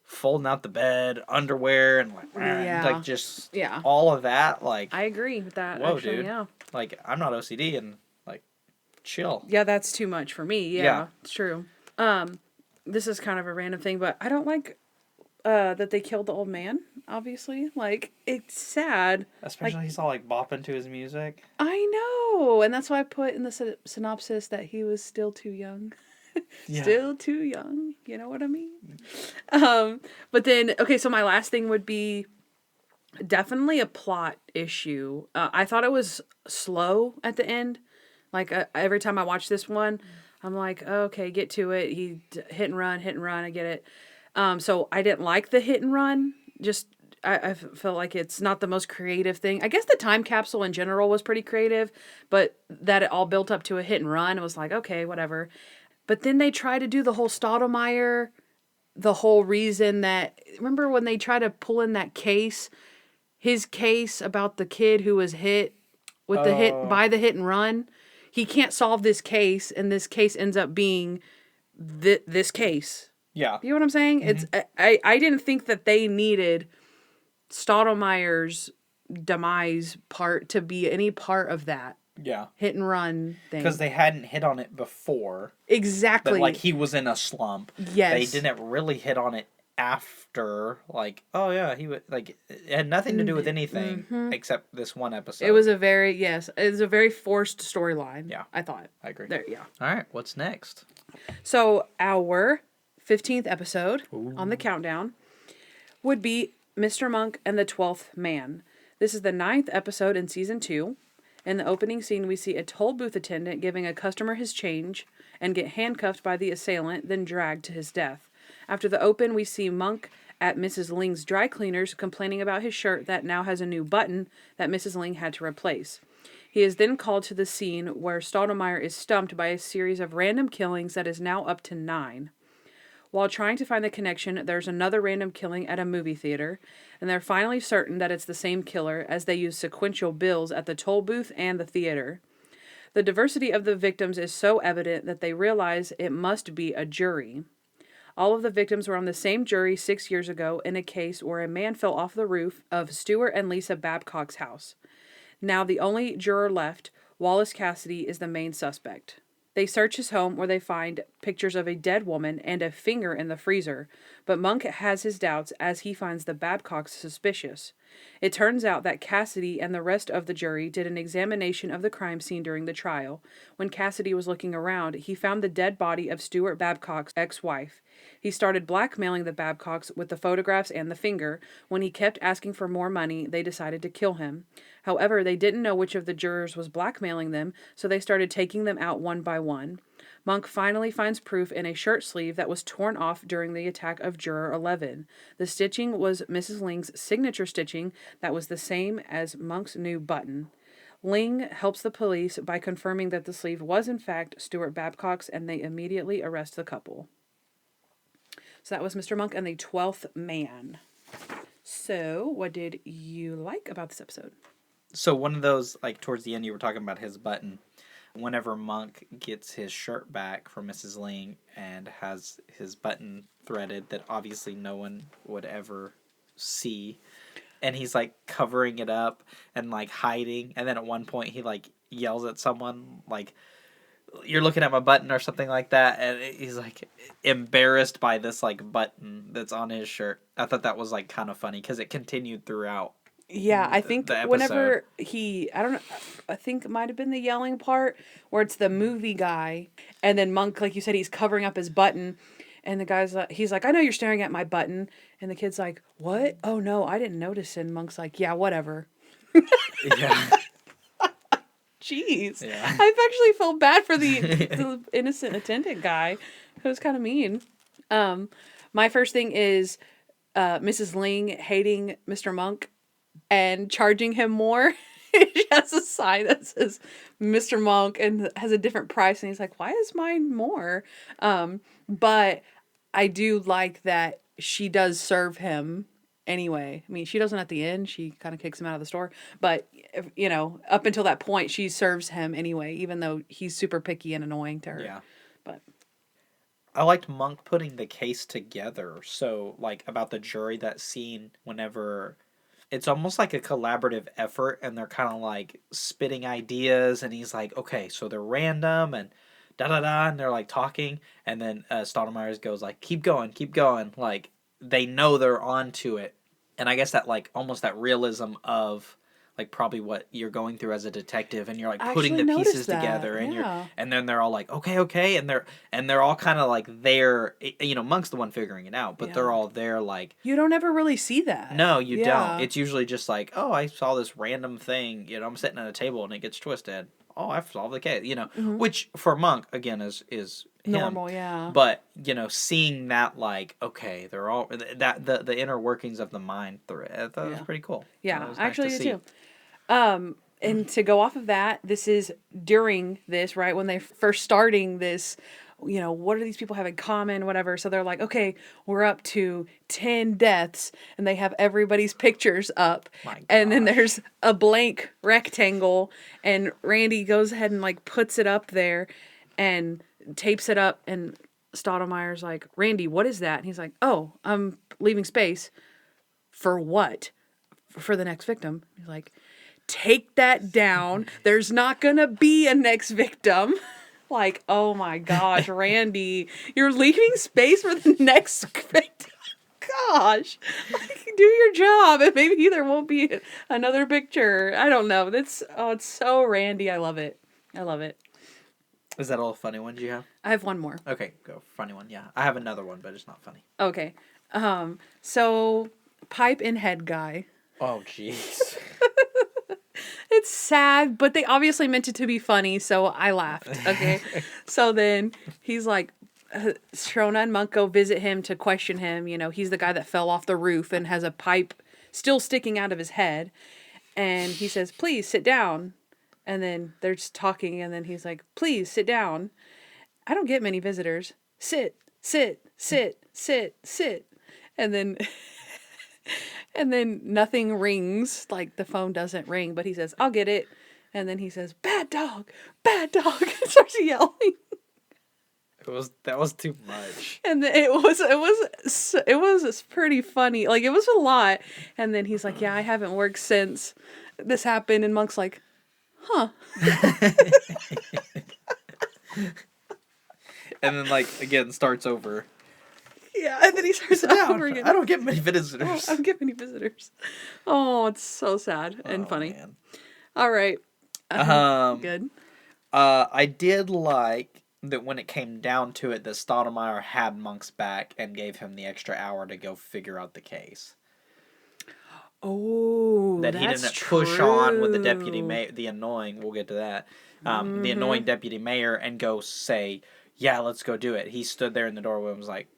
folding out the bed, underwear, and like just all of that. Like, I agree with that. Whoa, actually, dude! Yeah. Like, I'm not OCD, and like, chill. Yeah, that's too much for me. Yeah, it's true. This is kind of a random thing, but I don't like that they killed the old man. Obviously, like, it's sad. Especially like, he's all like bopping to his music. I know, and that's why I put in the synopsis that he was still too young. Still too young, you know what I mean? But then, okay, so my last thing would be definitely a plot issue. I thought it was slow at the end. Like, every time I watch this one, I'm like, okay, get to it. He hit and run, I get it. So I didn't like the hit and run. Just, I felt like it's not the most creative thing. I guess the time capsule in general was pretty creative, but that it all built up to a hit and run, it was like, okay, whatever. But then they try to do the whole Stottlemyre, the whole reason that... Remember when they try to pull in that case? His case about the kid who was hit with the hit and run? He can't solve this case, and this case ends up being this case. Yeah. You know what I'm saying? Mm-hmm. I didn't think that they needed Stottlemyre's demise part to be any part of that. Yeah. Hit and run thing. Because they hadn't hit on it before. Exactly. That, like, he was in a slump. Yes. They didn't really hit on it after, like, oh yeah, he would, like, it had nothing to do with anything except this one episode. It was a very forced storyline. Yeah. I thought. I agree. There, yeah. All right, what's next? So, our 15th episode on the countdown would be Mr. Monk and the 12th Man. This is the 9th episode in season 2. In the opening scene, we see a toll booth attendant giving a customer his change and get handcuffed by the assailant, then dragged to his death. After the open, we see Monk at Mrs. Ling's dry cleaners complaining about his shirt that now has a new button that Mrs. Ling had to replace. He is then called to the scene where Stottlemyre is stumped by a series of random killings that is now up to 9. While trying to find the connection, there's another random killing at a movie theater, and they're finally certain that it's the same killer as they use sequential bills at the toll booth and the theater. The diversity of the victims is so evident that they realize it must be a jury. All of the victims were on the same jury 6 years ago in a case where a man fell off the roof of Stuart and Lisa Babcock's house. Now the only juror left, Wallace Cassidy, is the main suspect. They search his home where they find pictures of a dead woman and a finger in the freezer, but Monk has his doubts as he finds the Babcocks suspicious. It turns out that Cassidy and the rest of the jury did an examination of the crime scene during the trial. When Cassidy was looking around, he found the dead body of Stuart Babcock's ex-wife. He started blackmailing the Babcocks with the photographs and the finger. When he kept asking for more money, they decided to kill him. However, they didn't know which of the jurors was blackmailing them, so they started taking them out one by one. Monk finally finds proof in a shirt sleeve that was torn off during the attack of Juror 11. The stitching was Mrs. Ling's signature stitching that was the same as Monk's new button. Ling helps the police by confirming that the sleeve was in fact Stuart Babcock's, and they immediately arrest the couple. So that was Mr. Monk and the 12th Man. So, what did you like about this episode? So one of those, like, towards the end, you were talking about his button. Whenever Monk gets his shirt back from Mrs. Ling and has his button threaded that obviously no one would ever see, and he's, like, covering it up and, like, hiding, and then at one point he, like, yells at someone, like, you're looking at my button or something like that, and he's, like, embarrassed by this, like, button that's on his shirt. I thought that was, like, kind of funny because it continued throughout. Yeah, I think whenever I think it might have been the yelling part where it's the movie guy, and then Monk, like you said, he's covering up his button, and the guy's like, he's like, I know you're staring at my button, and the kid's like, what? Oh no, I didn't notice, and Monk's like, yeah, whatever. Yeah. Jeez. Yeah. I've actually felt bad for the innocent attendant guy. It was kind of mean. My first thing is Mrs. Ling hating Mr. Monk and charging him more. She has a sign that says Mr. Monk and has a different price, and he's like, why is mine more? But I do like that she does serve him anyway. I mean, she doesn't at the end. She kind of kicks him out of the store. But, up until that point, she serves him anyway, even though he's super picky and annoying to her. Yeah. But I liked Monk putting the case together. So, like, about the jury, that scene whenever... It's almost like a collaborative effort, and they're kind of, like, spitting ideas, and he's like, okay, so they're random, and da-da-da, and they're, like, talking, and then Stoudemire goes, like, keep going, like, they know they're on to it, and I guess that, like, almost that realism of, like, probably what you're going through as a detective, and you're, like, putting the pieces together, and and then they're all like, okay, and they're all kind of, like, there, Monk's the one figuring it out, but they're all there, like... You don't ever really see that. No, you don't. It's usually just like, oh, I saw this random thing, I'm sitting at a table and it gets twisted. Oh, I've solved the case, which for Monk, again, is him. Normal, yeah. But, seeing that, like, okay, they're all, that the inner workings of the mind through it, I thought it was pretty cool. Yeah, I actually do too. And to go off of that, this is during this, right, when they're first starting this, what do these people have in common, whatever. So they're like, okay, we're up to 10 deaths, and they have everybody's pictures up. And then there's a blank rectangle, and Randy goes ahead and, like, puts it up there and tapes it up, and Stoudemire's like, Randy, what is that? And he's like, oh, I'm leaving space. For what? For the next victim. He's like, take that down. There's not gonna be a next victim. Like, oh my gosh, Randy, you're leaving space for the next victim. Gosh, like, do your job, and maybe there won't be another picture. I don't know. It's so Randy. I love it. Is that all the funny ones you have? I have one more. Okay, go. Funny one, yeah. I have another one, but it's not funny. Okay. So pipe in head guy. Oh, jeez. It's sad, but they obviously meant it to be funny, so I laughed. Okay. So then he's like, Shrona and Monk go visit him to question him. He's the guy that fell off the roof and has a pipe still sticking out of his head. And he says, please sit down. And then they're just talking, and then he's like, please sit down. I don't get many visitors. Sit, sit, sit, sit, sit. And then... And then nothing rings, like the phone doesn't ring, but he says, I'll get it. And then he says, bad dog, and starts yelling. That was too much. And then it was pretty funny. Like, it was a lot. And then he's like, yeah, I haven't worked since this happened. And Monk's like, huh. And then, like, again, starts over. Yeah, and then he starts over again. I don't get many visitors. I don't get many visitors. Oh, it's so sad and funny. Man. All right. Good. I did like that when it came down to it, that Stoudemire had Monk's back and gave him the extra hour to go figure out the case. Oh, that he didn't push on with the deputy mayor, the annoying. We'll get to that. The annoying deputy mayor, and go say, "Yeah, let's go do it." He stood there in the doorway and was like,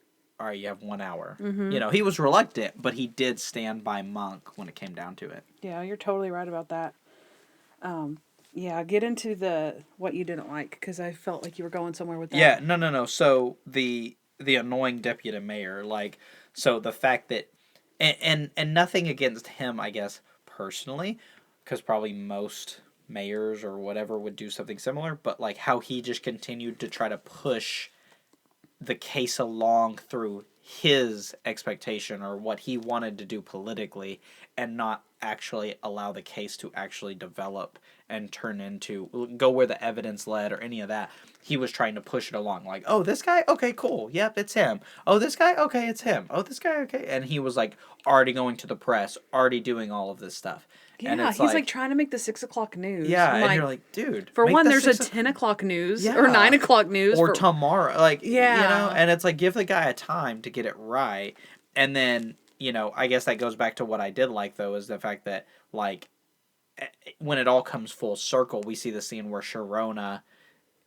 all right, you have 1 hour. Mm-hmm. He was reluctant, but he did stand by Monk when it came down to it. Yeah, you're totally right about that. Yeah, get into what you didn't like, because I felt like you were going somewhere with that. Yeah, no. So the annoying deputy mayor, like, so the fact that, and nothing against him, I guess, personally, because probably most mayors or whatever would do something similar, but like how he just continued to try to push the case along through his expectation or what he wanted to do politically, and not actually allow the case to actually develop and turn into, go where the evidence led or any of that. He was trying to push it along, like, oh, this guy, okay, cool, yep, it's him. Oh, this guy, okay, it's him. Oh, this guy, okay. And he was like already going to the press, already doing all of this stuff. Yeah, and he's like trying to make the 6 o'clock news. Yeah, and you're like, dude. For one, there's a 10 o'clock news or 9 o'clock news. Or tomorrow. Like, and it's like, give the guy a time to get it right. And then, I guess that goes back to what I did like, though, is the fact that, like, when it all comes full circle, we see the scene where Sharona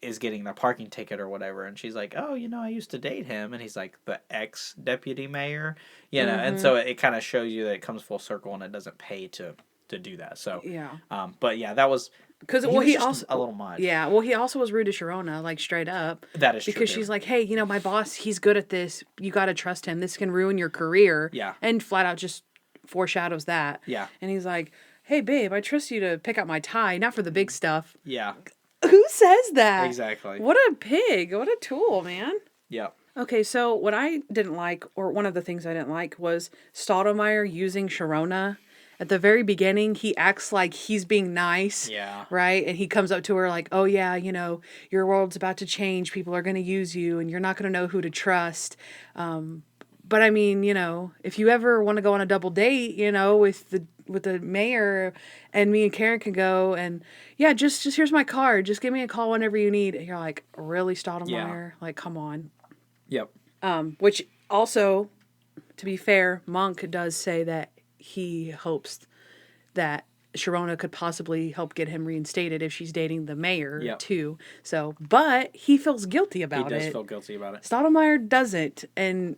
is getting the parking ticket or whatever, and she's like, oh, I used to date him, and he's like, the ex-deputy mayor, and so it kind of shows you that it comes full circle, and it doesn't pay to do that. So Yeah. But yeah, that was because he also a little much. Yeah, well, he also was rude to Sharona, like straight up. That is true. Because she's like, hey, my boss, he's good at this. You got to trust him. This can ruin your career. Yeah. And flat out just foreshadows that. Yeah. And he's like, hey, babe, I trust you to pick out my tie, not for the big stuff. Yeah. Who says that? Exactly. What a pig. What a tool, man. Yeah. Okay, so what I didn't like, or one of the things I didn't like, was Stottlemyre using Sharona. At the very beginning, he acts like he's being nice. Yeah. Right? And he comes up to her like, oh, yeah, your world's about to change. People are going to use you, and you're not going to know who to trust. But I mean, if you ever want to go on a double date, with the mayor, and me and Karen can go, and yeah, just here's my card. Just give me a call whenever you need. And you're like, really, Stottlemyre? Yeah. Like, come on. Yep. Which also, to be fair, Monk does say that he hopes that Sharona could possibly help get him reinstated if she's dating the mayor too. So, but he feels guilty about it. He does feel guilty about it. Stottlemyre doesn't, and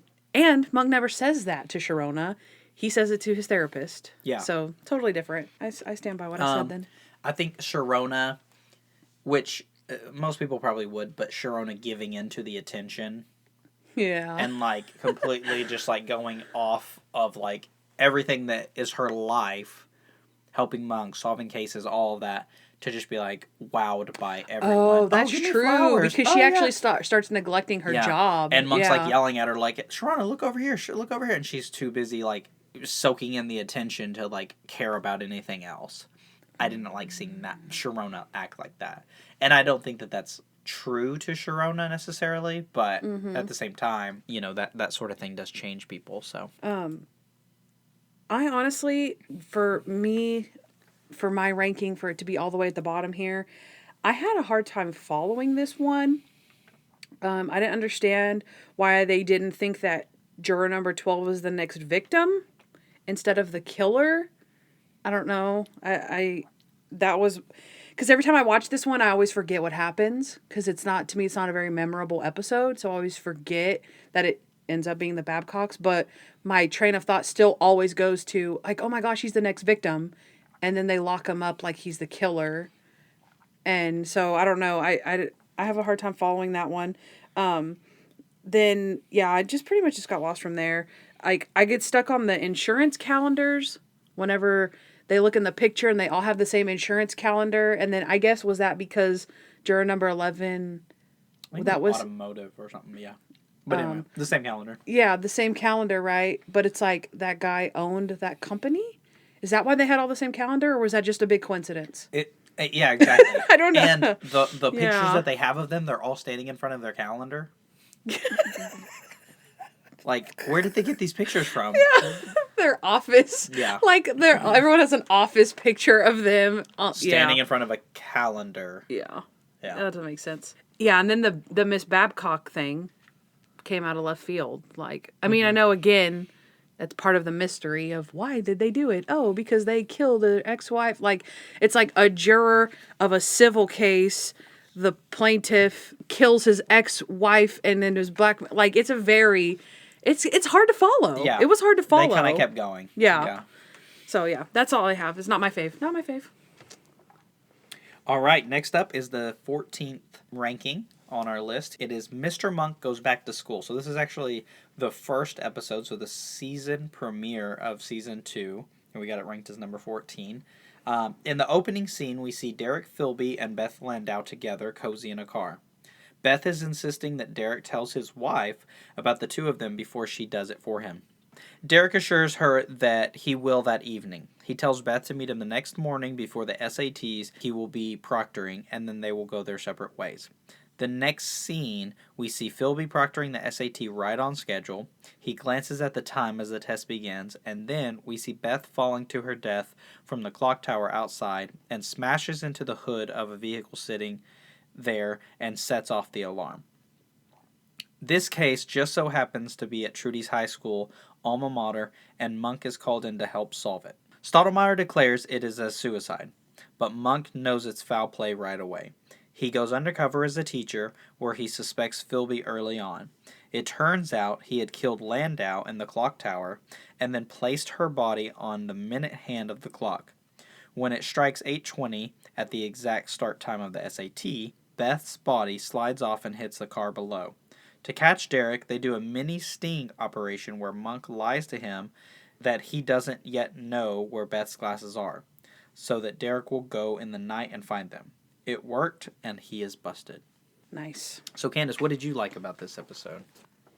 Monk never says that to Sharona. He says it to his therapist. Yeah. So totally different. I stand by what I said then. I think Sharona, which most people probably would, but Sharona giving into the attention. Yeah. And like completely just like going off of like everything that is her life, helping Monk, solving cases, all of that, to just be like wowed by everyone. Oh, that's true. Because she actually starts neglecting her job. And Monk's like yelling at her like, Sharona, look over here, look over here. And she's too busy like soaking in the attention to like care about anything else. I didn't like seeing that Sharona act like that. And I don't think that that's true to Sharona necessarily, but at the same time, that sort of thing does change people. So I honestly, for my ranking, for it to be all the way at the bottom here, I had a hard time following this one. I didn't understand why they didn't think that juror number 12 was the next victim instead of the killer. I don't know. That was, because every time I watch this one, I always forget what happens, because it's not a very memorable episode, so I always forget that it ends up being the Babcocks, but my train of thought still always goes to, like, oh my gosh, he's the next victim, and then they lock him up like he's the killer, and so, I don't know, I have a hard time following that one. Then, yeah, I just pretty much just got lost from there. I get stuck on the insurance calendars whenever they look in the picture and they all have the same insurance calendar. And then I guess, was that because juror number 11, that was automotive or something, yeah. But anyway, the same calendar. Yeah, the same calendar, right? But it's like that guy owned that company? Is that why they had all the same calendar, or was that just a big coincidence? Yeah, exactly. I don't know. And the pictures that they have of them, they're all standing in front of their calendar. Like, where did they get these pictures from? Yeah. Their office. Yeah. Like, everyone has an office picture of them. Standing in front of a calendar. Yeah. Yeah. That doesn't make sense. Yeah, and then the Miss Babcock thing came out of left field. Like, I mean, I know, again, that's part of the mystery of why did they do it? Oh, because they killed their ex-wife. Like, it's like a juror of a civil case. The plaintiff kills his ex-wife and then his black... Like, it's a very... It's hard to follow. Yeah. It was hard to follow. They kind of kept going. Yeah. So, yeah, that's all I have. It's not my fave. Not my fave. All right, next up is the 14th ranking on our list. It is Mr. Monk Goes Back to School. So this is actually the first episode, so the season premiere of season 2. And we got it ranked as number 14. In the opening scene, we see Derek Philby and Beth Landau together, cozy in a car. Beth is insisting that Derek tells his wife about the two of them before she does it for him. Derek assures her that he will that evening. He tells Beth to meet him the next morning before the SATs he will be proctoring, and then they will go their separate ways. The next scene, we see Philby proctoring the SAT right on schedule. He glances at the time as the test begins, and then we see Beth falling to her death from the clock tower outside and smashes into the hood of a vehicle sitting there and sets off the alarm. This case just so happens to be at Trudy's high school, alma mater, and Monk is called in to help solve it. Stottlemyre declares it is a suicide, but Monk knows it's foul play right away. He goes undercover as a teacher, where he suspects Philby early on. It turns out he had killed Landau in the clock tower, and then placed her body on the minute hand of the clock. When it strikes 8:20 at the exact start time of the SAT, Beth's body slides off and hits the car below. To catch Derek, they do a mini sting operation where Monk lies to him that he doesn't yet know where Beth's glasses are, so that Derek will go in the night and find them. It worked, and he is busted. Nice. So, Candace, what did you like about this episode?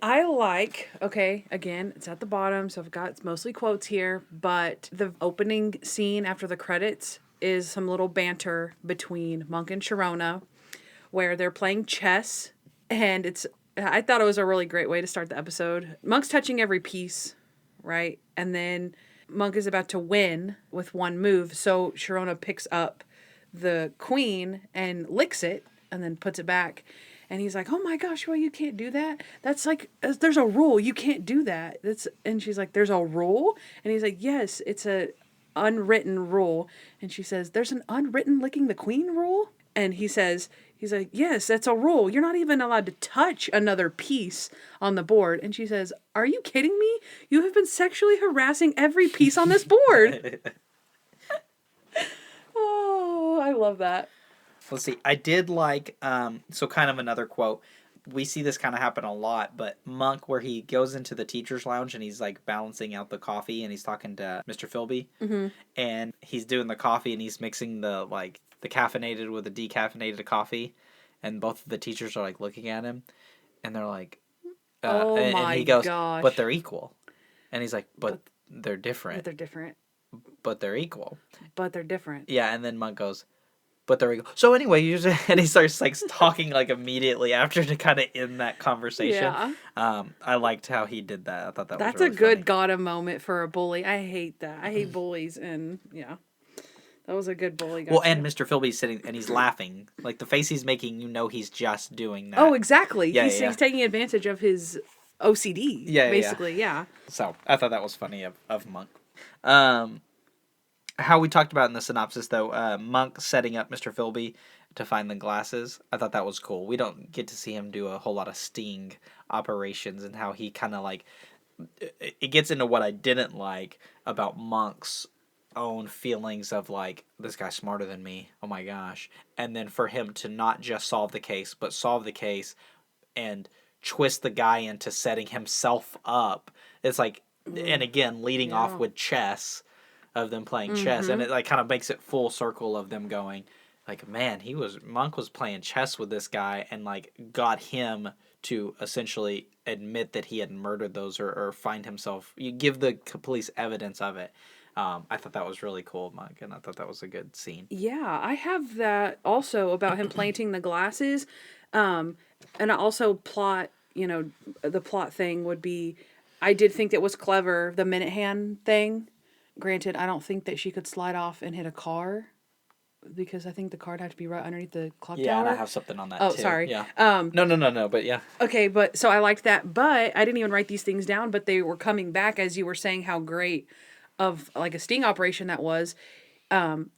I like, okay, again, it's at the bottom, so I've got mostly quotes here, but the opening scene after the credits is some little banter between Monk and Sharona, where they're playing chess, and I thought it was a really great way to start the episode. Monk's touching every piece, right? And then Monk is about to win with one move, so Sharona picks up the queen and licks it and then puts it back. And he's like, "Oh my gosh, well, you can't do that. That's like, there's a rule. You can't do that." And she's like, "There's a rule?" And he's like, "Yes, it's a unwritten rule." And she says, "There's an unwritten licking the queen rule?" And he's like, "Yes, that's a rule. You're not even allowed to touch another piece on the board." And she says, "Are you kidding me? You have been sexually harassing every piece on this board." Oh, I love that. Let's see. I did like, so kind of another quote. We see this kind of happen a lot, but Monk, where he goes into the teacher's lounge and he's like balancing out the coffee and he's talking to Mr. Philby, and he's doing the coffee and he's mixing the caffeinated with the decaffeinated coffee, and both of the teachers are like looking at him, and they're like, and he goes, gosh. "But they're equal," and he's like, "But they're different." But they're different. But they're equal. But they're different. Yeah, and then Monk goes, "But there we go." So anyway, and he starts like talking like immediately after to kind of end that conversation. Yeah. I liked how he did that. I thought that That's was really a good funny. Gotta moment for a bully. I hate that. I hate bullies, and yeah, that was a good bully. Well, and Mr. Philby's sitting and he's laughing, like the face he's making. You know, he's just doing that. Oh, exactly. Yeah, he's taking advantage of his OCD. Yeah, basically. Yeah. So I thought that was funny of Monk. How we talked about in the synopsis, though, Monk setting up Mr. Philby to find the glasses. I thought that was cool. We don't get to see him do a whole lot of sting operations, and how he kind of like, it gets into what I didn't like about Monk's own feelings of like, this guy's smarter than me. Oh my gosh. And then for him to not just solve the case, but solve the case and twist the guy into setting himself up. It's like, and again, leading off with chess, of them playing chess, and it like kind of makes it full circle of them going like, man, Monk was playing chess with this guy and like got him to essentially admit that he had murdered those or find himself, you give the police evidence of it. I thought that was really cool, Monk, and I thought that was a good scene. Yeah, I have that also about him planting the glasses, and I also the plot thing would be, I did think it was clever, the minute hand thing. Granted, I don't think that she could slide off and hit a car, because I think the car would have to be right underneath the clock tower. Yeah, and I have something on that too. Oh, sorry. Yeah. No, but yeah. Okay, but so I liked that, but I didn't even write these things down, but they were coming back as you were saying how great of like a sting operation that was.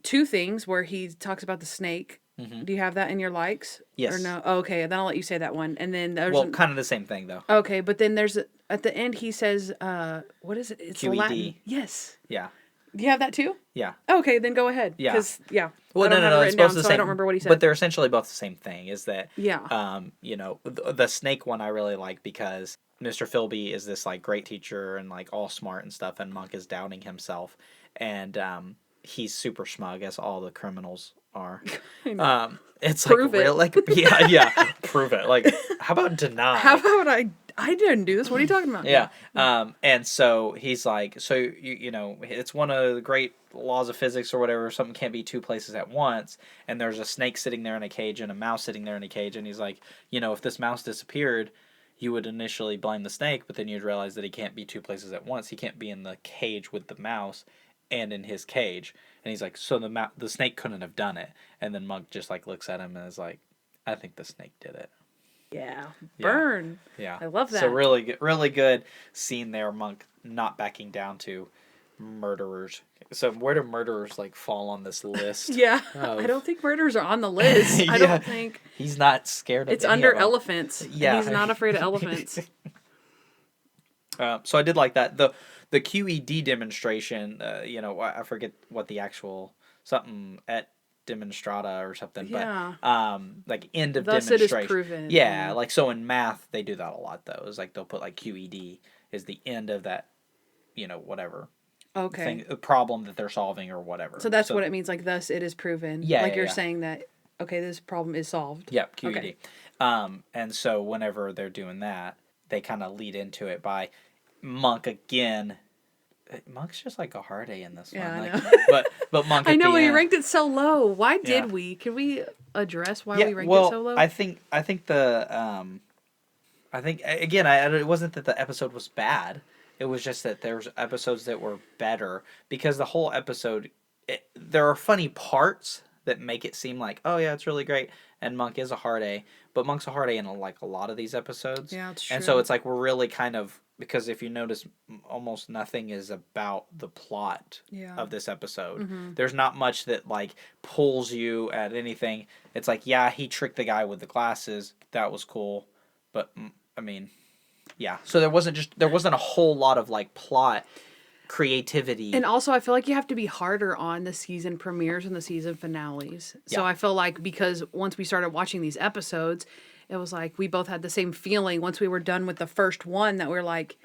Two things where he talks about the snake. Mm-hmm. Do you have that in your likes? Yes. Or no? Oh, okay, then I'll let you say that one. And then there's kind of the same thing though. Okay, but then there's at the end he says, what is it? It's QED. Latin. Yes. Yeah. Do you have that too? Yeah. Okay, then go ahead. Yeah. Well, no. It's both the same. So I don't remember what he said. But they're essentially both the same thing. Is that? Yeah. The snake one I really like because Mr. Philby is this like great teacher and like all smart and stuff, and Monk is doubting himself, and he's super smug as all the criminals are. It's prove like it. real, like yeah, prove it. Like, how about deny? How about I didn't do this. What are you talking about? Yeah. And so he's like, so you know, it's one of the great laws of physics or whatever. Something can't be two places at once. And there's a snake sitting there in a cage and a mouse sitting there in a cage. And he's like, you know, if this mouse disappeared, you would initially blame the snake, but then you'd realize that he can't be two places at once. He can't be in the cage with the mouse and in his cage. And he's like, so the snake couldn't have done it. And then Monk just like looks at him and is like, I think the snake did it. Yeah. Burn. Yeah. I love that. So really good scene there. Monk not backing down to murderers. So where do murderers like fall on this list? Yeah, I don't think murders are on the list. I don't think he's not scared of. It's under elephants. Yeah, he's not afraid of elephants. So I did like that the QED demonstration. I forget what the actual something at demonstrata or something, yeah. but like end of Thus demonstration. It is proven. Yeah, like so in math they do that a lot though. It's like they'll put like QED is the end of that, whatever. Okay. Problem that they're solving or whatever. So that's what it means. Like thus it is proven. Yeah. Like you're saying that. Okay, this problem is solved. Yep, QED. Okay. And so whenever they're doing that, they kind of lead into it by Monk again. Monk's just like a hard A in this one. I like, know. but Monk. I know we ranked it so low. Why did we? Can we address why we ranked it so low? I think again, it wasn't that the episode was bad. It was just that there's episodes that were better because the whole episode, there are funny parts that make it seem like, oh yeah, it's really great, and Monk is a hard A, but Monk's a hard A in like a lot of these episodes. Yeah, it's true. And so it's like we're really kind of, because if you notice, almost nothing is about the plot of this episode. Mm-hmm. There's not much that like pulls you at anything. It's like, yeah, he tricked the guy with the glasses. That was cool, but I mean, yeah. So there wasn't a whole lot of like plot creativity. And also I feel like you have to be harder on the season premieres and the season finales. So I feel like because once we started watching these episodes, it was like we both had the same feeling once we were done with the first one that we're like,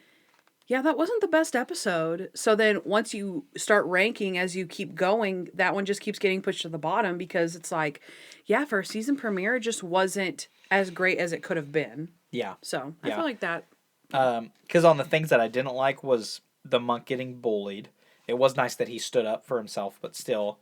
yeah, that wasn't the best episode. So then once you start ranking as you keep going, that one just keeps getting pushed to the bottom because it's like, yeah, for a season premiere, it just wasn't as great as it could have been. Yeah. So I feel like that. Because on the things that I didn't like was the Monk getting bullied. It was nice that he stood up for himself, but still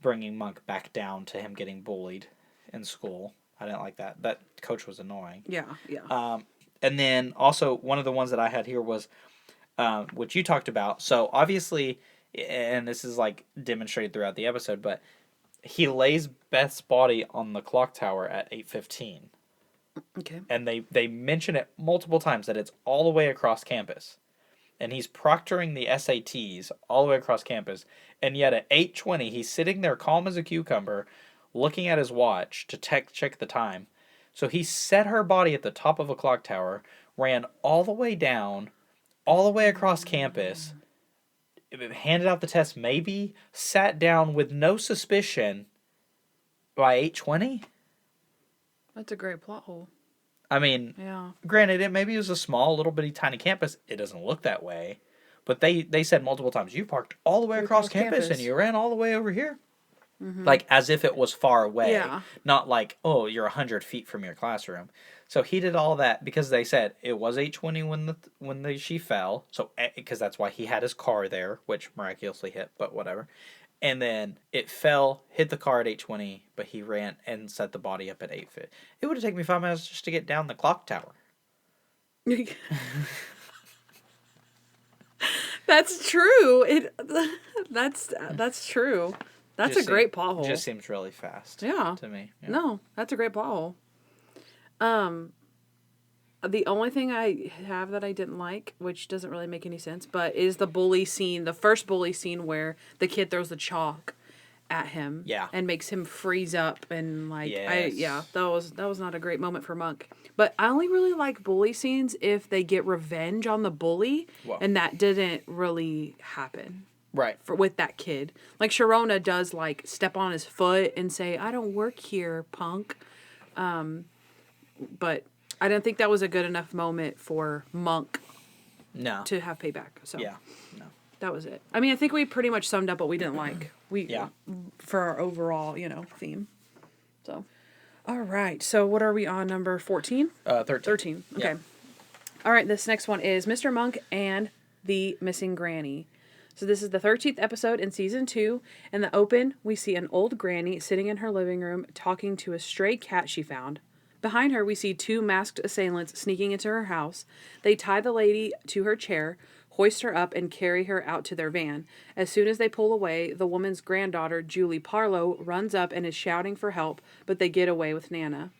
bringing Monk back down to him getting bullied in school. I didn't like that. That coach was annoying. Yeah, yeah. And then also one of the ones that I had here was which you talked about. So obviously, and this is like demonstrated throughout the episode, but he lays Beth's body on the clock tower at 8:15. Okay. And they mention it multiple times that it's all the way across campus. And he's proctoring the SATs all the way across campus. And yet at 8:20, he's sitting there calm as a cucumber, looking at his watch to check the time. So he set her body at the top of a clock tower, ran all the way down, all the way across campus, handed out the test maybe, sat down with no suspicion by 8:20? That's a great plot hole. I mean, yeah. Granted, maybe it was a small, little bitty, tiny campus. It doesn't look that way. But they said multiple times, you parked all the way across campus and you ran all the way over here. Mm-hmm. Like, as if it was far away. Yeah. Not like, oh, you're 100 feet from your classroom. So he did all that because they said it was 8:20 when she fell. So, because that's why he had his car there, which miraculously hit, but whatever. And then it fell, hit the car at 8:20, but he ran and set the body up at 8:50. It would have taken me 5 minutes just to get down the clock tower. That's true. That's true. That's a great plot hole. It just seems really fast. Yeah. To me. Yeah. No, that's a great plot hole. The only thing I have that I didn't like, which doesn't really make any sense, but is the bully scene, the first bully scene where the kid throws the chalk at him. Yeah. And makes him freeze up and like yes. that was not a great moment for Monk. But I only really like bully scenes if they get revenge on the bully. Whoa. And that didn't really happen. Right. With that kid. Like Sharona does like step on his foot and say, "I don't work here, punk." But I didn't think that was a good enough moment for Monk to have payback. So yeah, no. That was it. I mean, I think we pretty much summed up what we didn't like. For our overall, theme. So, all right. So what are we on, number 14? 13. 13. Okay. Yeah. All right. This next one is Mr. Monk and the Missing Granny. So this is the 13th episode in season 2. In the open, we see an old granny sitting in her living room talking to a stray cat she found. Behind her, we see 2 masked assailants sneaking into her house. They tie the lady to her chair, hoist her up, and carry her out to their van. As soon as they pull away, the woman's granddaughter, Julie Parlow, runs up and is shouting for help, but they get away with Nana.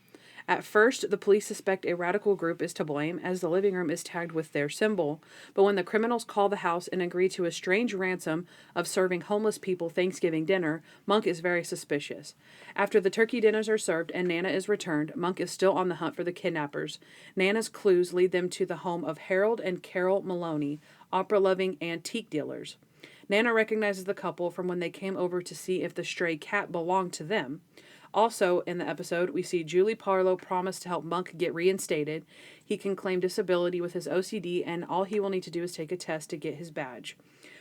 At first, the police suspect a radical group is to blame, as the living room is tagged with their symbol. But when the criminals call the house and agree to a strange ransom of serving homeless people Thanksgiving dinner, Monk is very suspicious. After the turkey dinners are served and Nana is returned, Monk is still on the hunt for the kidnappers. Nana's clues lead them to the home of Harold and Carol Maloney, opera-loving antique dealers. Nana recognizes the couple from when they came over to see if the stray cat belonged to them. Also, in the episode, we see Julie Parlow promise to help Monk get reinstated. He can claim disability with his OCD, and all he will need to do is take a test to get his badge.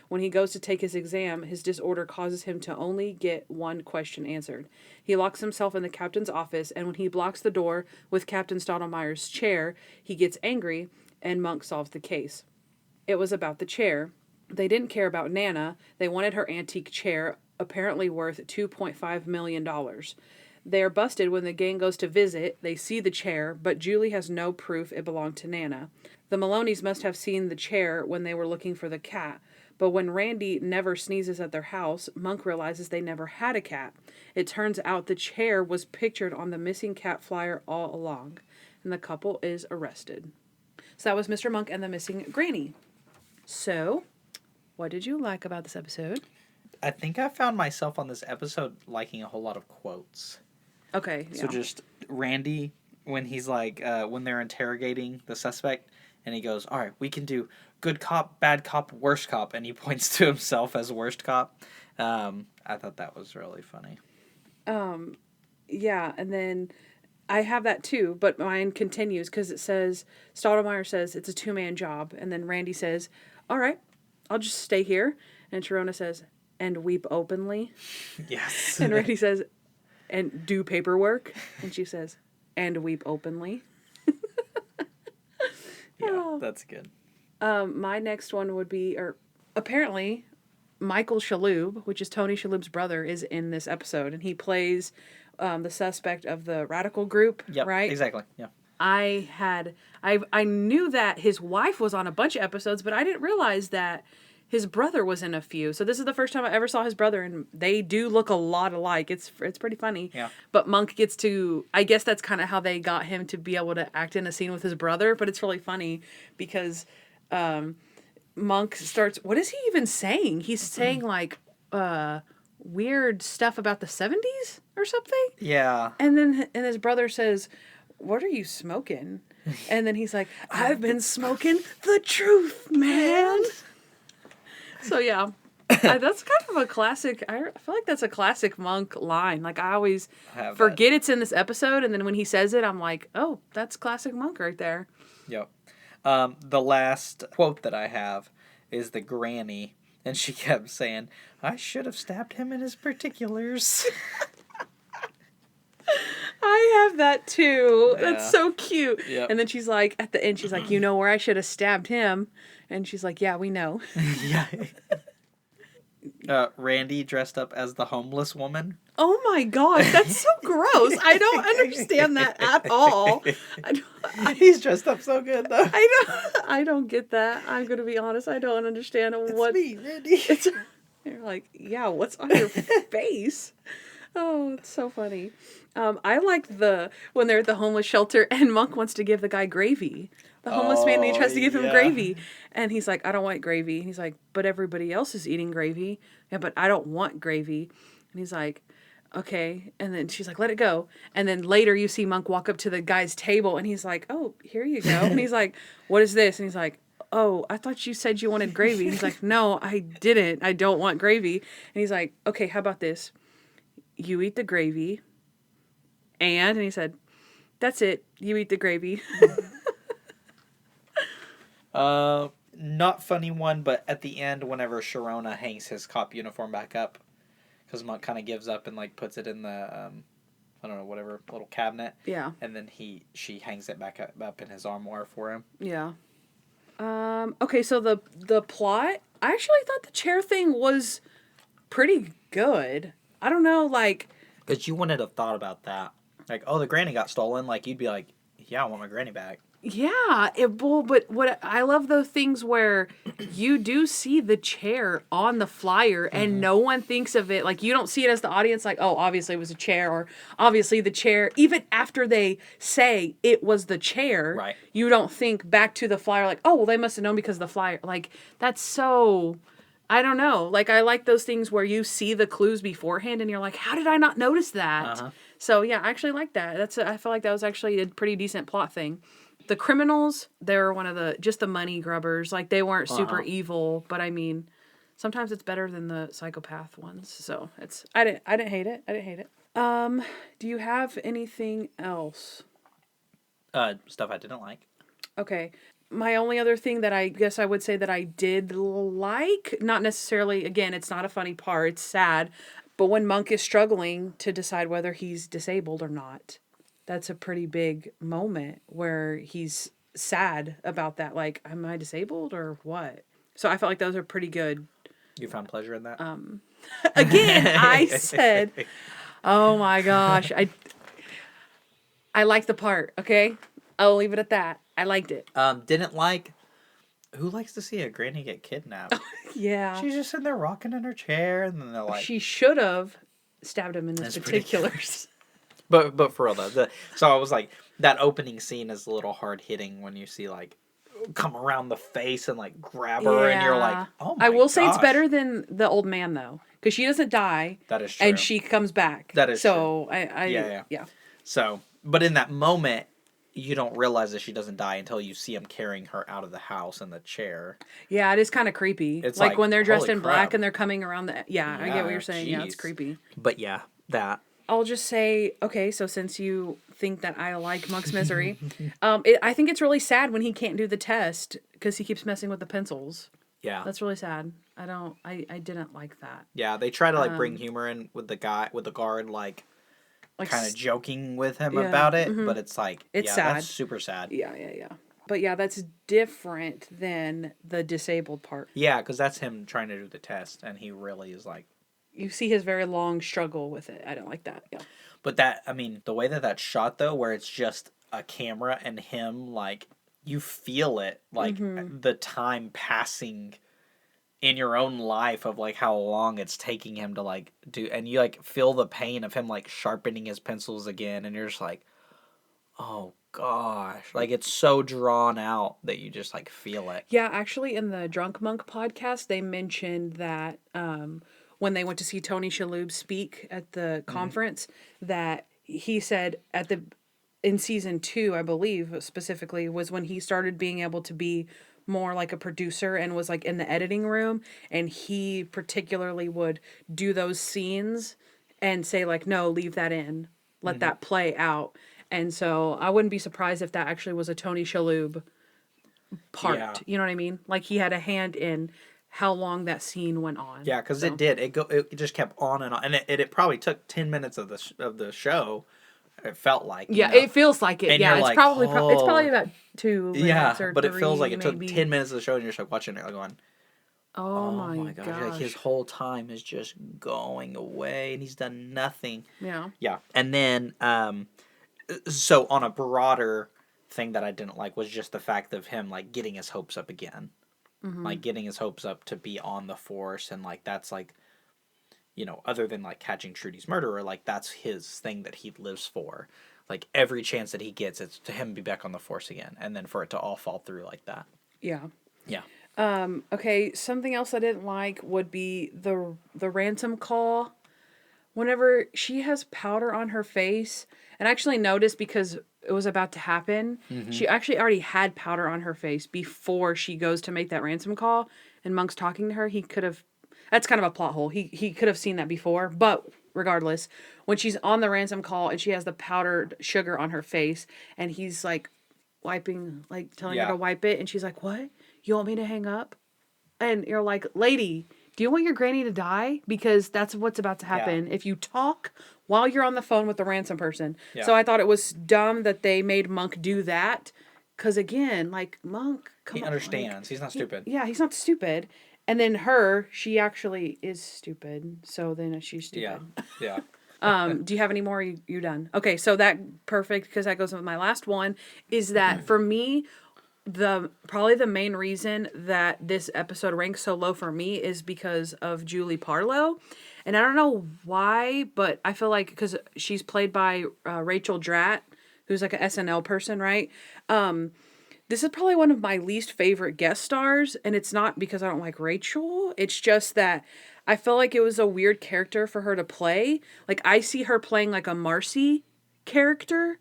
When he goes to take his exam, his disorder causes him to only get one question answered. He locks himself in the captain's office, and when he blocks the door with Captain Stottlemeyer's chair, he gets angry, and Monk solves the case. It was about the chair. They didn't care about Nana. They wanted her antique chair, apparently worth $2.5 million. They are busted when the gang goes to visit. They see the chair, but Julie has no proof it belonged to Nana. The Maloneys must have seen the chair when they were looking for the cat. But when Randy never sneezes at their house, Monk realizes they never had a cat. It turns out the chair was pictured on the missing cat flyer all along. And the couple is arrested. So that was Mr. Monk and the Missing Granny. So, what did you like about this episode? I think I found myself on this episode liking a whole lot of quotes. Okay. So just Randy, when he's like, when they're interrogating the suspect, and he goes, all right, we can do good cop, bad cop, worst cop. And he points to himself as worst cop. I thought that was really funny. Yeah, and then I have that too, but mine continues because it says, Stottlemeyer says it's a two-man job. And then Randy says, all right, I'll just stay here. And Sharona says, and weep openly. Yes. And Randy says, and do paperwork. And she says, and weep openly. Yeah, that's good. My next one would be, apparently, Michael Shalhoub, which is Tony Shalhoub's brother, is in this episode. And he plays the suspect of the radical group, yep, right? Exactly, yeah. I knew that his wife was on a bunch of episodes, but I didn't realize that his brother was in a few. So this is the first time I ever saw his brother, and they do look a lot alike. It's pretty funny. Yeah. But Monk gets to, I guess that's kind of how they got him to be able to act in a scene with his brother, but it's really funny because Monk starts, what is he even saying? He's saying like weird stuff about the 70s or something. Yeah. And his brother says, what are you smoking? And then he's like, I've been smoking the truth, man. So yeah, that's kind of a classic. I feel like that's a classic Monk line. Like I always forget it's in this episode, and then when he says it, I'm like, oh, that's classic Monk right there. Yep. The last quote that I have is the granny, and she kept saying, I should have stabbed him in his particulars. I have that too. Yeah. That's so cute. Yep. And then she's like, at the end, she's like, you know where I should have stabbed him? And she's like, yeah, we know. Yeah. Randy dressed up as the homeless woman. Oh my gosh, that's so gross. I don't understand that at all. He's dressed up so good though. I don't get that. I'm gonna be honest. I don't understand what. It's me, Randy. You're like, yeah, what's on your face? Oh, it's so funny. I like when they're at the homeless shelter and Monk wants to give the guy gravy. The homeless man, and he tries to give him gravy. And he's like, I don't want gravy. And he's like, but everybody else is eating gravy. Yeah, but I don't want gravy. And he's like, okay. And then she's like, let it go. And then later you see Monk walk up to the guy's table and he's like, oh, here you go. And he's like, what is this? And he's like, oh, I thought you said you wanted gravy. And he's like, no, I didn't. I don't want gravy. And he's like, okay, how about this? You eat the gravy. And he said, that's it. You eat the gravy. Not funny one, but at the end, whenever Sharona hangs his cop uniform back up, because Monk kind of gives up and like puts it in the, I don't know, whatever little cabinet. Yeah. And then she hangs it back up in his armoire for him. Yeah. Okay, so the plot, I actually thought the chair thing was pretty good. I don't know, like... Because you wouldn't have thought about that. Like, oh, the granny got stolen. Like, you'd be like, yeah, I want my granny back. Yeah, but what I love those things where you do see the chair on the flyer and no one thinks of it. Like, you don't see it as the audience, like, oh, obviously it was a chair, or obviously the chair. Even after they say it was the chair, Right. you don't think back to the flyer, like, oh, well, they must have known because of the flyer. Like, that's so. I don't know. Like, I like those things where you see the clues beforehand and you're like, how did I not notice that? So, yeah, I actually like that. I feel like that was actually a pretty decent plot thing. The criminals, they were one of just the money grubbers. Like, they weren't super evil, but I mean, sometimes it's better than the psychopath ones. So I didn't hate it. I didn't hate it. Do you have anything else? Stuff I didn't like. Okay. My only other thing that I guess I would say that I did like, not necessarily, again, it's not a funny part, it's sad, but when Monk is struggling to decide whether he's disabled or not. That's a pretty big moment where he's sad about that. Like, am I disabled or what? So I felt like those are pretty good. You found pleasure in that? Again, I said, oh my gosh. I like the part, okay? I'll leave it at that. I liked it. Didn't like... Who likes to see a granny get kidnapped? Yeah. She's just sitting there rocking in her chair, and then they're like... She should have stabbed him in his particulars. But for real though, so I was like, that opening scene is a little hard hitting when you see like come around the face and like grab her, and you're like, oh my I will gosh. say it's better than the old man though, because she doesn't die. That is true. And she comes back. That is so true. Yeah. So, but in that moment, you don't realize that she doesn't die until you see him carrying her out of the house in the chair. Yeah, it is kind of creepy. It's like when they're dressed holy in crap. black and they're coming around the. Yeah, I get what you're saying. Geez. Yeah, it's creepy. But yeah, that. I'll just say, okay, so since you think that I like Monk's Misery, I think it's really sad when he can't do the test because he keeps messing with the pencils. Yeah. That's really sad. I didn't like that. Yeah, they try to like bring humor in with the guard, like kind of joking with him about it, but it's like, it's sad. That's super sad. Yeah. But yeah, that's different than the disabled part. Yeah, because that's him trying to do the test, and he really is like... You see his very long struggle with it. I don't like that. Yeah. But the way that that's shot, though, where it's just a camera and him, like, you feel it, like, the time passing in your own life of, like, how long it's taking him to, like, do... And you, like, feel the pain of him, like, sharpening his pencils again, and you're just like, oh, gosh. Like, it's so drawn out that you just, like, feel it. Yeah, actually, in the Drunk Monk podcast, they mentioned that... when they went to see Tony Shalhoub speak at the conference, that he said in season 2, I believe specifically, was when he started being able to be more like a producer and was like in the editing room, and he particularly would do those scenes and say like, no, leave that in, let that play out. And so I wouldn't be surprised if that actually was a Tony Shalhoub part. Yeah. You know what I mean? Like, he had a hand in how long that scene went on. Yeah, because it did. It just kept on and on, and it probably took 10 minutes of the show. It felt like. Yeah, it feels like it. And yeah, it's like, probably it's probably about 2 minutes or 3. But it feels like it took 10 minutes of the show, and you're just like watching it, like going, "Oh my gosh!" Like his whole time is just going away, and he's done nothing. Yeah. Yeah, and then so on a broader thing that I didn't like was just the fact of him like getting his hopes up again. Like, getting his hopes up to be on the force, and, like, that's, like, you know, other than, like, catching Trudy's murderer, like, that's his thing that he lives for. Like, every chance that he gets, it's to him be back on the force again, and then for it to all fall through like that. Yeah. Yeah. Okay, something else I didn't like would be the ransom call. Whenever she has powder on her face, and I actually noticed because it was about to happen, she actually already had powder on her face before she goes to make that ransom call, and Monk's talking to her. He could have... That's kind of a plot hole. He could have seen that before, but regardless, when she's on the ransom call and she has the powdered sugar on her face, and he's, like, wiping, like, telling her to wipe it, and she's like, what? You want me to hang up? And you're like, lady... Do you want your granny to die? Because that's what's about to happen if you talk while you're on the phone with the ransom person. Yeah. So I thought it was dumb that they made Monk do that. Because again, like, Monk, come on. He understands. Like, he's not stupid. He's not stupid. And then she actually is stupid. So then she's stupid. Yeah. Do you have any more? You're done. Okay, so that perfect, because that goes with my last one, is that for me, probably the main reason that this episode ranks so low for me is because of Julie Parlow. And I don't know why, but I feel like because she's played by Rachel Dratt, who's like an SNL person, right? This is probably one of my least favorite guest stars, and it's not because I don't like Rachel. It's just that I feel like it was a weird character for her to play. Like, I see her playing like a Marcy character,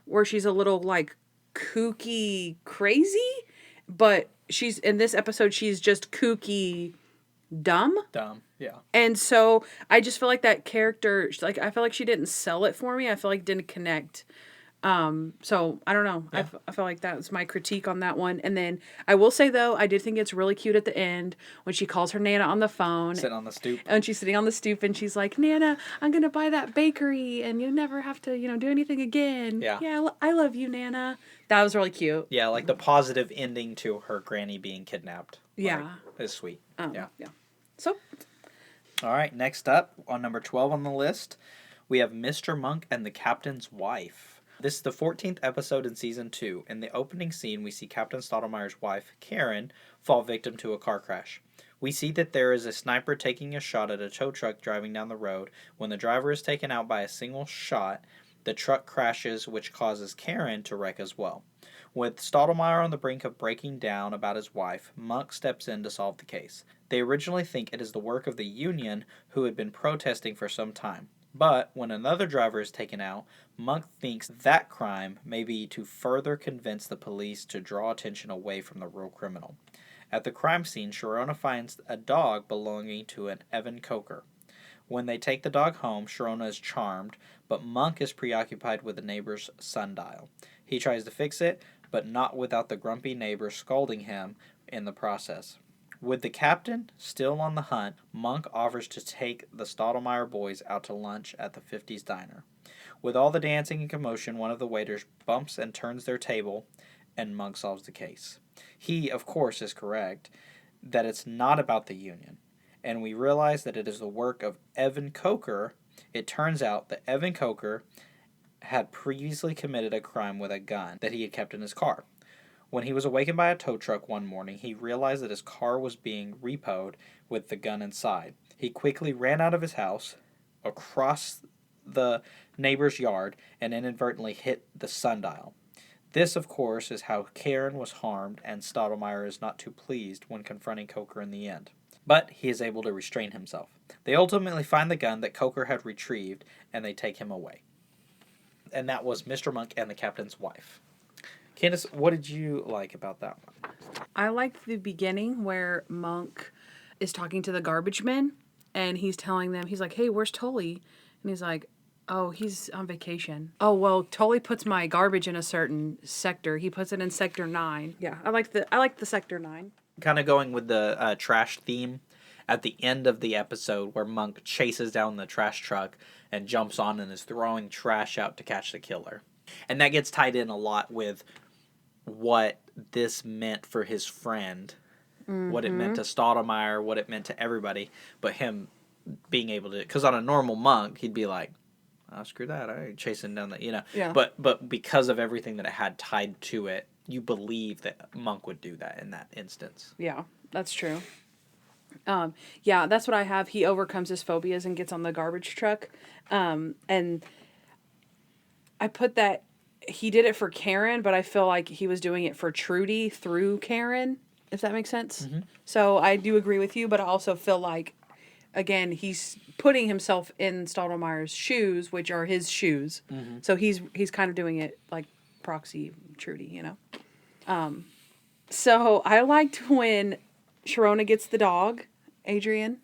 where she's a little like kooky crazy, but she's in this episode she's just kooky dumb. Yeah. And so I just feel like that character, like, I feel like she didn't sell it for me. I feel like it didn't connect. So I don't know. Yeah. I feel like that was my critique on that one. And then I will say, though, I did think it's really cute at the end when she calls her Nana on the phone. Sitting on the stoop. And she's sitting on the stoop and she's like, Nana, I'm going to buy that bakery and you'll never have to, do anything again. Yeah. Yeah, I love you, Nana. That was really cute. Yeah, like the positive ending to her granny being kidnapped. Yeah. Is sweet. Yeah. So. All right, next up on number 12 on the list, we have Mr. Monk and the Captain's Wife. This is the 14th episode in Season 2. In the opening scene, we see Captain Stottlemeyer's wife, Karen, fall victim to a car crash. We see that there is a sniper taking a shot at a tow truck driving down the road. When the driver is taken out by a single shot, the truck crashes, which causes Karen to wreck as well. With Stottlemeyer on the brink of breaking down about his wife, Monk steps in to solve the case. They originally think it is the work of the Union, who had been protesting for some time. But when another driver is taken out, Monk thinks that crime may be to further convince the police to draw attention away from the real criminal. At the crime scene, Sharona finds a dog belonging to an Evan Coker. When they take the dog home, Sharona is charmed, but Monk is preoccupied with the neighbor's sundial. He tries to fix it, but not without the grumpy neighbor scolding him in the process. With the captain still on the hunt, Monk offers to take the Stottlemeyer boys out to lunch at the 50s diner. With all the dancing and commotion, one of the waiters bumps and turns their table, and Monk solves the case. He, of course, is correct that it's not about the Union, and we realize that it is the work of Evan Coker. It turns out that Evan Coker had previously committed a crime with a gun that he had kept in his car. When he was awakened by a tow truck one morning, he realized that his car was being repoed with the gun inside. He quickly ran out of his house, across the neighbor's yard, and inadvertently hit the sundial. This, of course, is how Karen was harmed, and Stottlemeyer is not too pleased when confronting Coker in the end. But he is able to restrain himself. They ultimately find the gun that Coker had retrieved, and they take him away. And that was Mr. Monk and the Captain's Wife. Kandyce, what did you like about that one? I liked the beginning where Monk is talking to the garbage men, and he's telling them, he's like, hey, where's Tully? And he's like, oh, he's on vacation. Oh, well, Tully puts my garbage in a certain sector. He puts it in Sector 9. Yeah, I like the Sector 9. Kind of going with the trash theme at the end of the episode where Monk chases down the trash truck and jumps on and is throwing trash out to catch the killer. And that gets tied in a lot with what this meant for his friend, what it meant to Stottlemeyer, what it meant to everybody, but him being able to, because on a normal Monk, he'd be like, oh, screw that, I ain't chasing down that, Yeah. But because of everything that it had tied to it, you believe that Monk would do that in that instance. Yeah, that's true. Yeah, that's what I have. He overcomes his phobias and gets on the garbage truck. And I put that he did it for Karen, but I feel like he was doing it for Trudy through Karen, if that makes sense. Mm-hmm. So I do agree with you, but I also feel like, again, he's putting himself in Stottlemeyer's shoes, which are his shoes. Mm-hmm. So he's kind of doing it like proxy Trudy, So I liked when Sharona gets the dog, Adrian.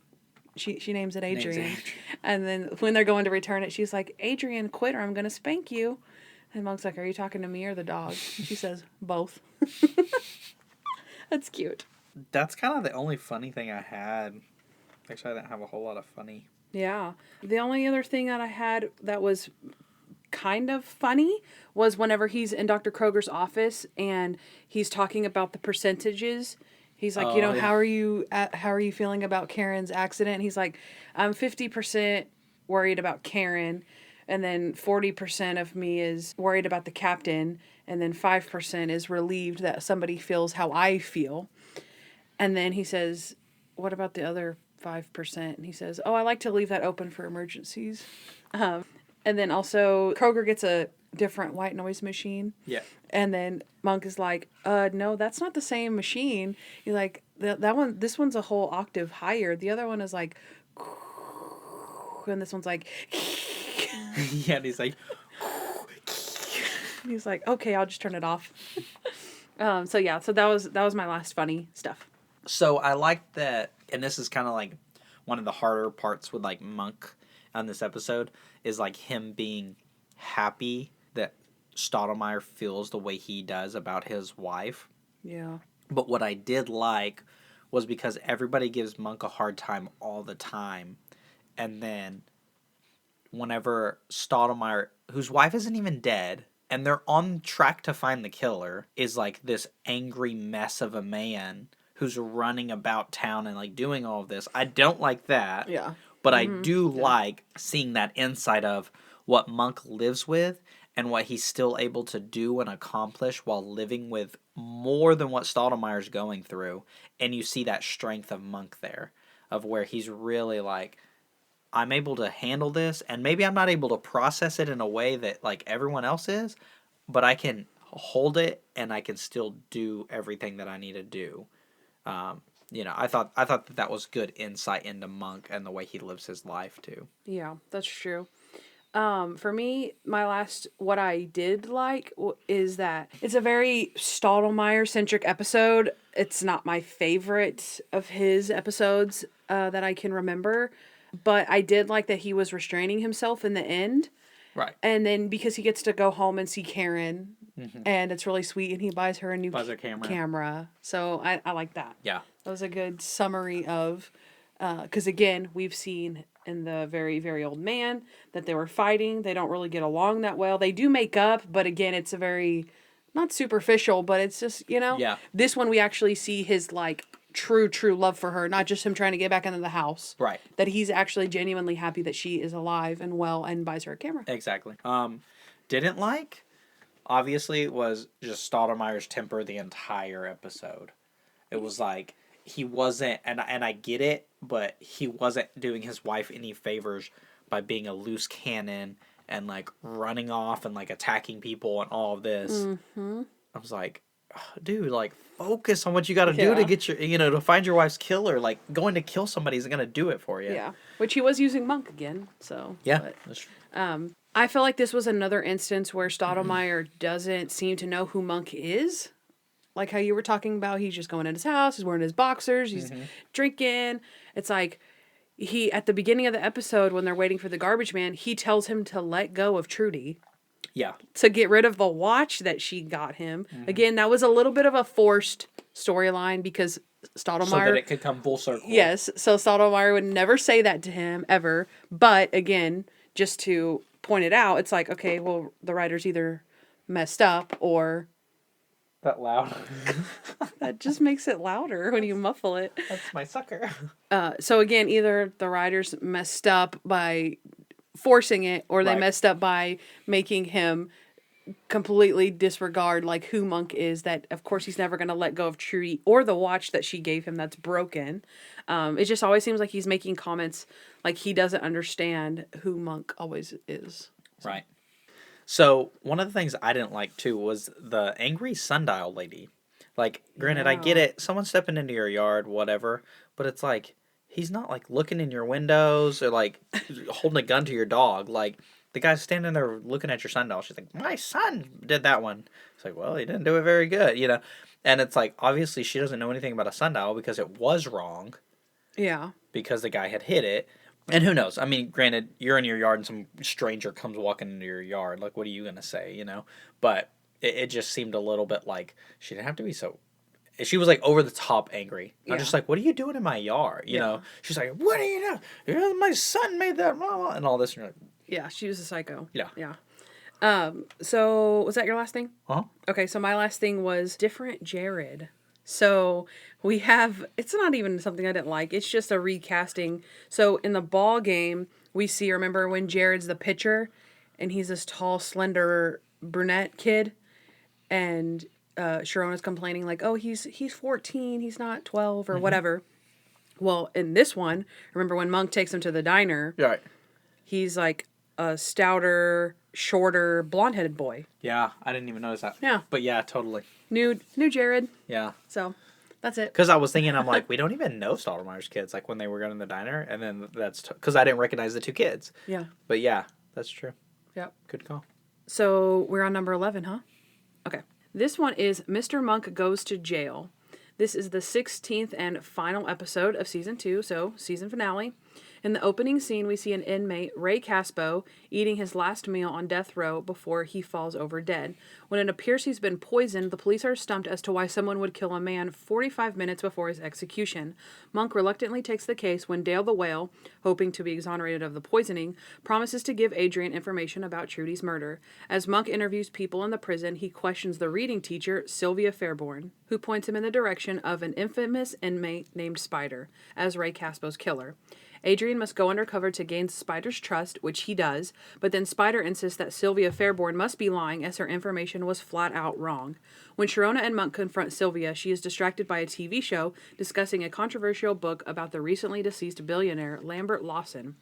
She names it Adrian. And then when they're going to return it, she's like, Adrian, quit or I'm going to spank you. And Monk's like, are you talking to me or the dog? And she says, both. That's cute. That's kind of the only funny thing I had. Actually, I didn't have a whole lot of funny. Yeah. The only other thing that I had that was kind of funny was whenever he's in Dr. Kroger's office and he's talking about the percentages. He's like, how are you feeling about Karen's accident? And he's like, I'm 50% worried about Karen, and then 40% of me is worried about the captain, and then 5% is relieved that somebody feels how I feel. And then he says, what about the other 5%? And he says, oh, I like to leave that open for emergencies. And then also Kroger gets a different white noise machine. Yeah. And then Monk is like, no, that's not the same machine. He's like, this one's a whole octave higher. The other one is like, and this one's like, Yeah, and he's like, okay, I'll just turn it off. So that was my last funny stuff. So I like that, and this is kind of like one of the harder parts with like Monk on this episode is like him being happy that Stottlemyre feels the way he does about his wife. Yeah. But what I did like was because everybody gives Monk a hard time all the time, and then whenever Stottlemyre, whose wife isn't even dead, and they're on track to find the killer, is like this angry mess of a man who's running about town and like doing all of this. I don't like that. Yeah. But I do like seeing that insight of what Monk lives with and what he's still able to do and accomplish while living with more than what Stottlemyre's going through. And you see that strength of Monk there, of where he's really like, I'm able to handle this, and maybe I'm not able to process it in a way that like everyone else is, but I can hold it and I can still do everything that I need to do. I thought that was good insight into Monk and the way he lives his life too. Yeah, that's true. For me, what I did like is that it's a very Stottlemyre centric episode. It's not my favorite of his episodes that I can remember, but I did like that he was restraining himself in the end. Right. And then because he gets to go home and see Karen, and it's really sweet, and he buys her a new camera. So I like that. Yeah. That was a good summary of, because again, we've seen in the Very, Very Old Man that they were fighting. They don't really get along that well. They do make up, but again, it's a very, not superficial, but it's just, Yeah. This one we actually see his like true love for her, not just him trying to get back into the house. Right. That he's actually genuinely happy that she is alive and well and buys her a camera. Exactly. Didn't like, obviously, was just Stottlemyre's temper the entire episode. It was like, he wasn't, and I get it, but he wasn't doing his wife any favors by being a loose cannon and like running off and like attacking people and all of this. Mm-hmm. I was like, dude, like focus on what you got to do to get your, to find your wife's killer. Like going to kill somebody isn't going to do it for you. Yeah, which he was using Monk again. So yeah, I feel like this was another instance where Stottlemyre doesn't seem to know who Monk is. Like how you were talking about, he's just going in his house, he's wearing his boxers, he's drinking. It's like at the beginning of the episode when they're waiting for the garbage man, he tells him to let go of Trudy. Yeah. To get rid of the watch that she got him. Again, that was a little bit of a forced storyline because Stottlemyre... So that it could come full circle. Yes. So Stottlemyre would never say that to him, ever. But again, just to point it out, it's like, okay, well, the writer's either messed up or... That loud. That just makes it louder when you muffle it. That's my sucker. So again, either the writers messed up by forcing it, or they messed up by making him completely disregard like who Monk is. That of course he's never going to let go of Trudy or the watch that she gave him that's broken. It just always seems like he's making comments like he doesn't understand who Monk always is. So. Right. So, one of the things I didn't like, too, was the angry sundial lady. Like, granted, I get it. Someone stepping into your yard, whatever. But it's like, he's not, like, looking in your windows or, like, holding a gun to your dog. Like, the guy's standing there looking at your sundial. She's like, my son did that one. It's like, well, he didn't do it very good, And it's like, obviously, she doesn't know anything about a sundial because it was wrong. Yeah. Because the guy had hit it. And who knows? I mean, granted, you're in your yard and some stranger comes walking into your yard. Like, what are you going to say, But it just seemed a little bit like she didn't have to be so... She was, like, over the top angry. I'm just like, what are you doing in my yard? You know? She's like, what are you doing? My son made that... And all this. And you're like... Yeah, she was a psycho. Yeah. Yeah. So, was that your last thing? Huh? Okay, so my last thing was different Jared. So we have, it's not even something I didn't like. It's just a recasting. So in the ball game, we see, remember when Jared's the pitcher and he's this tall, slender brunette kid, and Sharona's complaining like, oh, he's 14, he's not 12 or whatever. Well, in this one, remember when Monk takes him to the diner? Right. He's like a stouter, shorter, blonde-headed boy. Yeah, I didn't even notice that. Yeah. But yeah, totally. New Jared. Yeah. So, that's it. Because I was thinking, I'm like, we don't even know Stottlemeyer's kids, like when they were going to the diner, and then that's because I didn't recognize the two kids. Yeah. But yeah, that's true. Yep. Good call. So, we're on number 11, huh? Okay. This one is Mr. Monk Goes to Jail. This is the 16th and final episode of Season 2, so season finale. In the opening scene, we see an inmate, Ray Caspo, eating his last meal on death row before he falls over dead. When it appears he's been poisoned, the police are stumped as to why someone would kill a man 45 minutes before his execution. Monk reluctantly takes the case when Dale the Whale, hoping to be exonerated of the poisoning, promises to give Adrian information about Trudy's murder. As Monk interviews people in the prison, he questions the reading teacher, Sylvia Fairborn, who points him in the direction of an infamous inmate named Spider, as Ray Caspo's killer. Adrian must go undercover to gain Spider's trust, which he does, but then Spider insists that Sylvia Fairborn must be lying as her information was flat out wrong. When Sharona and Monk confront Sylvia, she is distracted by a TV show discussing a controversial book about the recently deceased billionaire Lambert Lawson.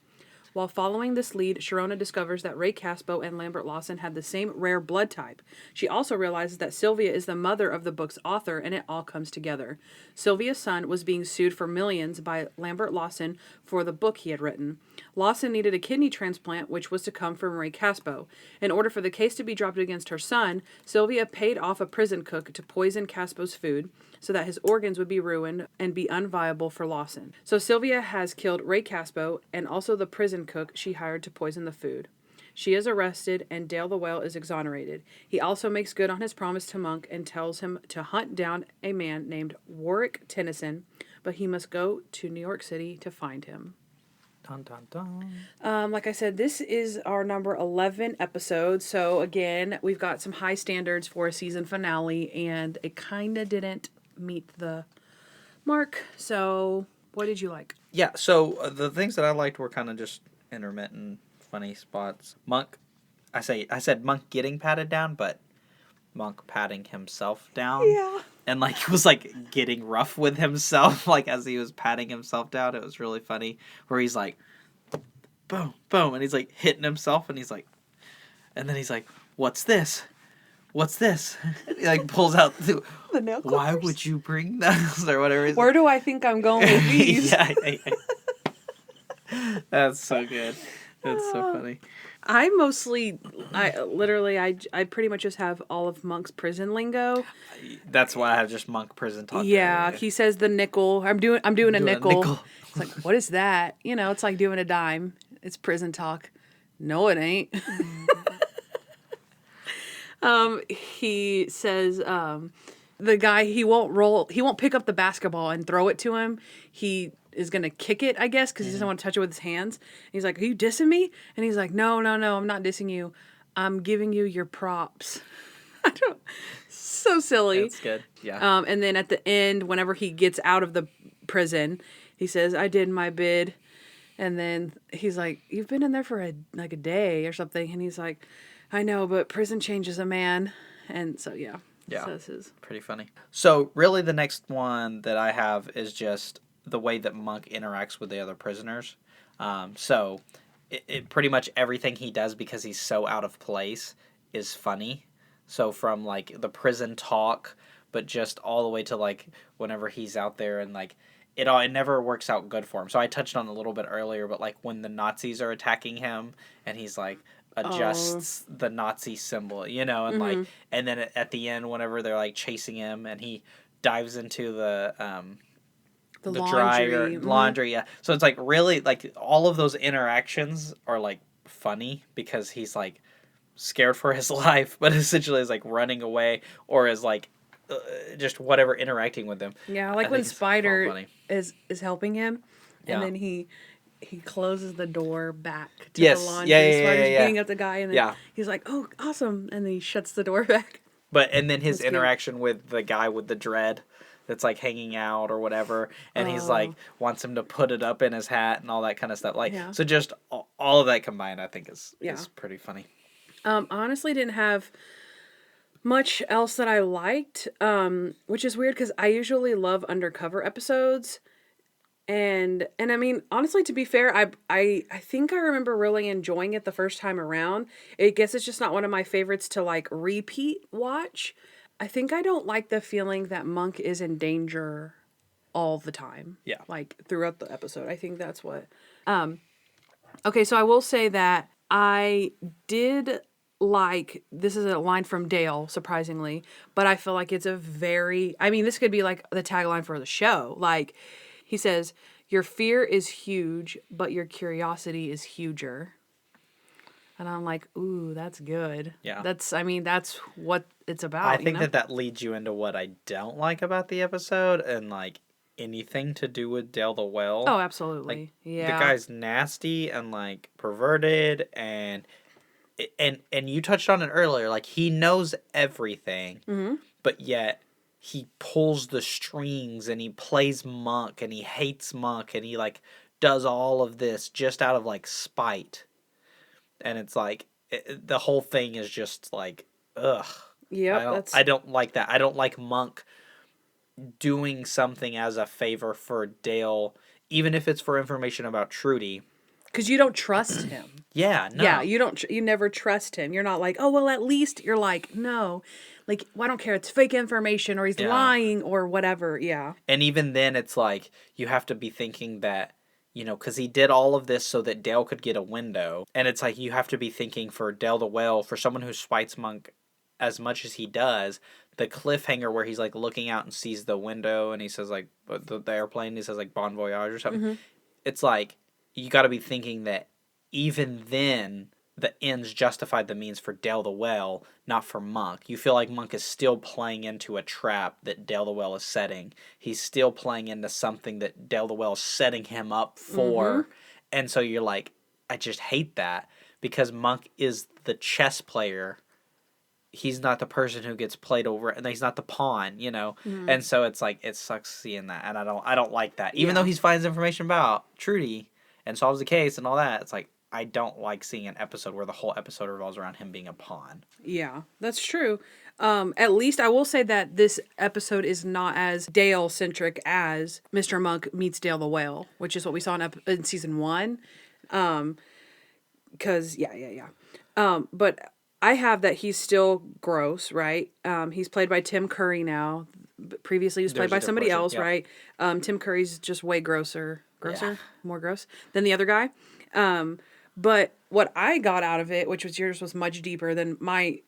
While following this lead, Sharona discovers that Ray Caspo and Lambert Lawson had the same rare blood type. She also realizes that Sylvia is the mother of the book's author, and it all comes together. Sylvia's son was being sued for millions by Lambert Lawson for the book he had written. Lawson needed a kidney transplant, which was to come from Ray Caspo. In order for the case to be dropped against her son, Sylvia paid off a prison cook to poison Caspo's food, so that his organs would be ruined and be unviable for Lawson. So Sylvia has killed Ray Caspo and also the prison cook she hired to poison the food. She is arrested and Dale the Whale is exonerated. He also makes good on his promise to Monk and tells him to hunt down a man named Warwick Tennyson, but he must go to New York City to find him. Dun, dun, dun. Like I said, this is our number 11 episode. So again, we've got some high standards for a season finale, and it kind of didn't meet the mark. So what did you like? Yeah, so the things that I liked were kind of just intermittent, funny spots. Monk, I said Monk getting patted down, but Monk patting himself down. Yeah. And like he was like getting rough with himself, like as he was patting himself down. It was really funny where he's like, boom, boom, and he's like hitting himself, and he's like, and then he's like, what's this? What's this? He like pulls out the nail clippers. Why would you bring those or whatever? Where do I think I'm going with these? yeah. That's so good. That's so funny. I pretty much just have all of Monk's prison lingo. That's why I have just Monk prison talk. Yeah, he says the nickel. I'm doing a nickel. It's like, what is that? You know, it's like doing a dime. It's prison talk. No, it ain't. He says the guy, he won't pick up the basketball and throw it to him. He is going to kick it, I guess, because he doesn't want to touch it with his hands. And he's like, are you dissing me? And he's like, no, I'm not dissing you. I'm giving you your props. So silly. That's good. Yeah. And then at the end, whenever he gets out of the prison, he says, I did my bid. And then he's like, you've been in there for a day or something. And he's like, I know, but prison changes a man. And so, yeah. Yeah. So this is pretty funny. So really the next one that I have is just the way that Monk interacts with the other prisoners. So it pretty much everything he does, because he's so out of place, is funny. So from like the prison talk, but just all the way to like whenever he's out there and like it never works out good for him. So I touched on it a little bit earlier, but like when the Nazis are attacking him and he's like adjusts the Nazi symbol, you know, and like, and then at the end, whenever they're like chasing him and he dives into the laundry, yeah. So it's like really like all of those interactions are like funny because he's like scared for his life, but essentially is like running away or is like just whatever interacting with them. Yeah, like when Spider is helping him, and then he closes the door back to the laundry. Spider's beating up the guy, and then he's like, "Oh, awesome!" and then he shuts the door back. And then his interaction with the guy with the dread that's like hanging out or whatever, and he's like wants him to put it up in his hat and all that kind of stuff. Like so, just all of that combined, I think is pretty funny. Honestly, didn't have much else that I liked, which is weird because I usually love undercover episodes. And I mean, honestly, to be fair, I think I remember really enjoying it the first time around. I guess it's just not one of my favorites to like repeat watch. I think I don't like the feeling that Monk is in danger all the time. Yeah. Like throughout the episode. I think that's what. Okay, so I will say that I did like, this is a line from Dale, surprisingly, but I feel like it's a very, I mean, this could be like the tagline for the show. Like, he says, your fear is huge, but your curiosity is huger. And I'm like, ooh, that's good. Yeah. That's what it's about. I think that leads you into what I don't like about the episode and like anything to do with Dale the Well. Oh, absolutely. Like, yeah. The guy's nasty and like perverted and you touched on it earlier. Like he knows everything, but yet he pulls the strings and he plays Monk and he hates Monk and he like does all of this just out of like spite. And it's like the whole thing is just like ugh. Yeah, I don't like that. I don't like Monk doing something as a favor for Dale, even if it's for information about Trudy. Because you don't trust him. Yeah, no. Yeah, you never trust him. You're not like, oh, well, at least you're like, no. Like, well, I don't care. It's fake information or he's lying or whatever. Yeah. And even then, it's like, you have to be thinking that, you know, because he did all of this so that Dale could get a window. And it's like, you have to be thinking for Dale the Well, for someone who spites Monk as much as he does, the cliffhanger where he's like looking out and sees the window and he says like, the airplane, he says like Bon Voyage or something. Mm-hmm. It's like, you got to be thinking that even then, the ends justified the means for Dale the Well, not for Monk. You feel like Monk is still playing into a trap that Dale the Well is setting. He's still playing into something that Dale the Well is setting him up for. Mm-hmm. And so you're like, I just hate that because Monk is the chess player. He's not the person who gets played over, and he's not the pawn, you know? Mm-hmm. And so it's like, it sucks seeing that, and I don't like that. Even though he finds information about Trudy and solves the case and all that, it's like, I don't like seeing an episode where the whole episode revolves around him being a pawn. Yeah, that's true. At least I will say that this episode is not as Dale-centric as Mr. Monk meets Dale the Whale, which is what we saw in season 1. Because, but I have that he's still gross, right? He's played by Tim Curry now. Previously, he was played by somebody else, right? Tim Curry's just way more gross than the other guy. But what I got out of it, which was yours, was much deeper than mine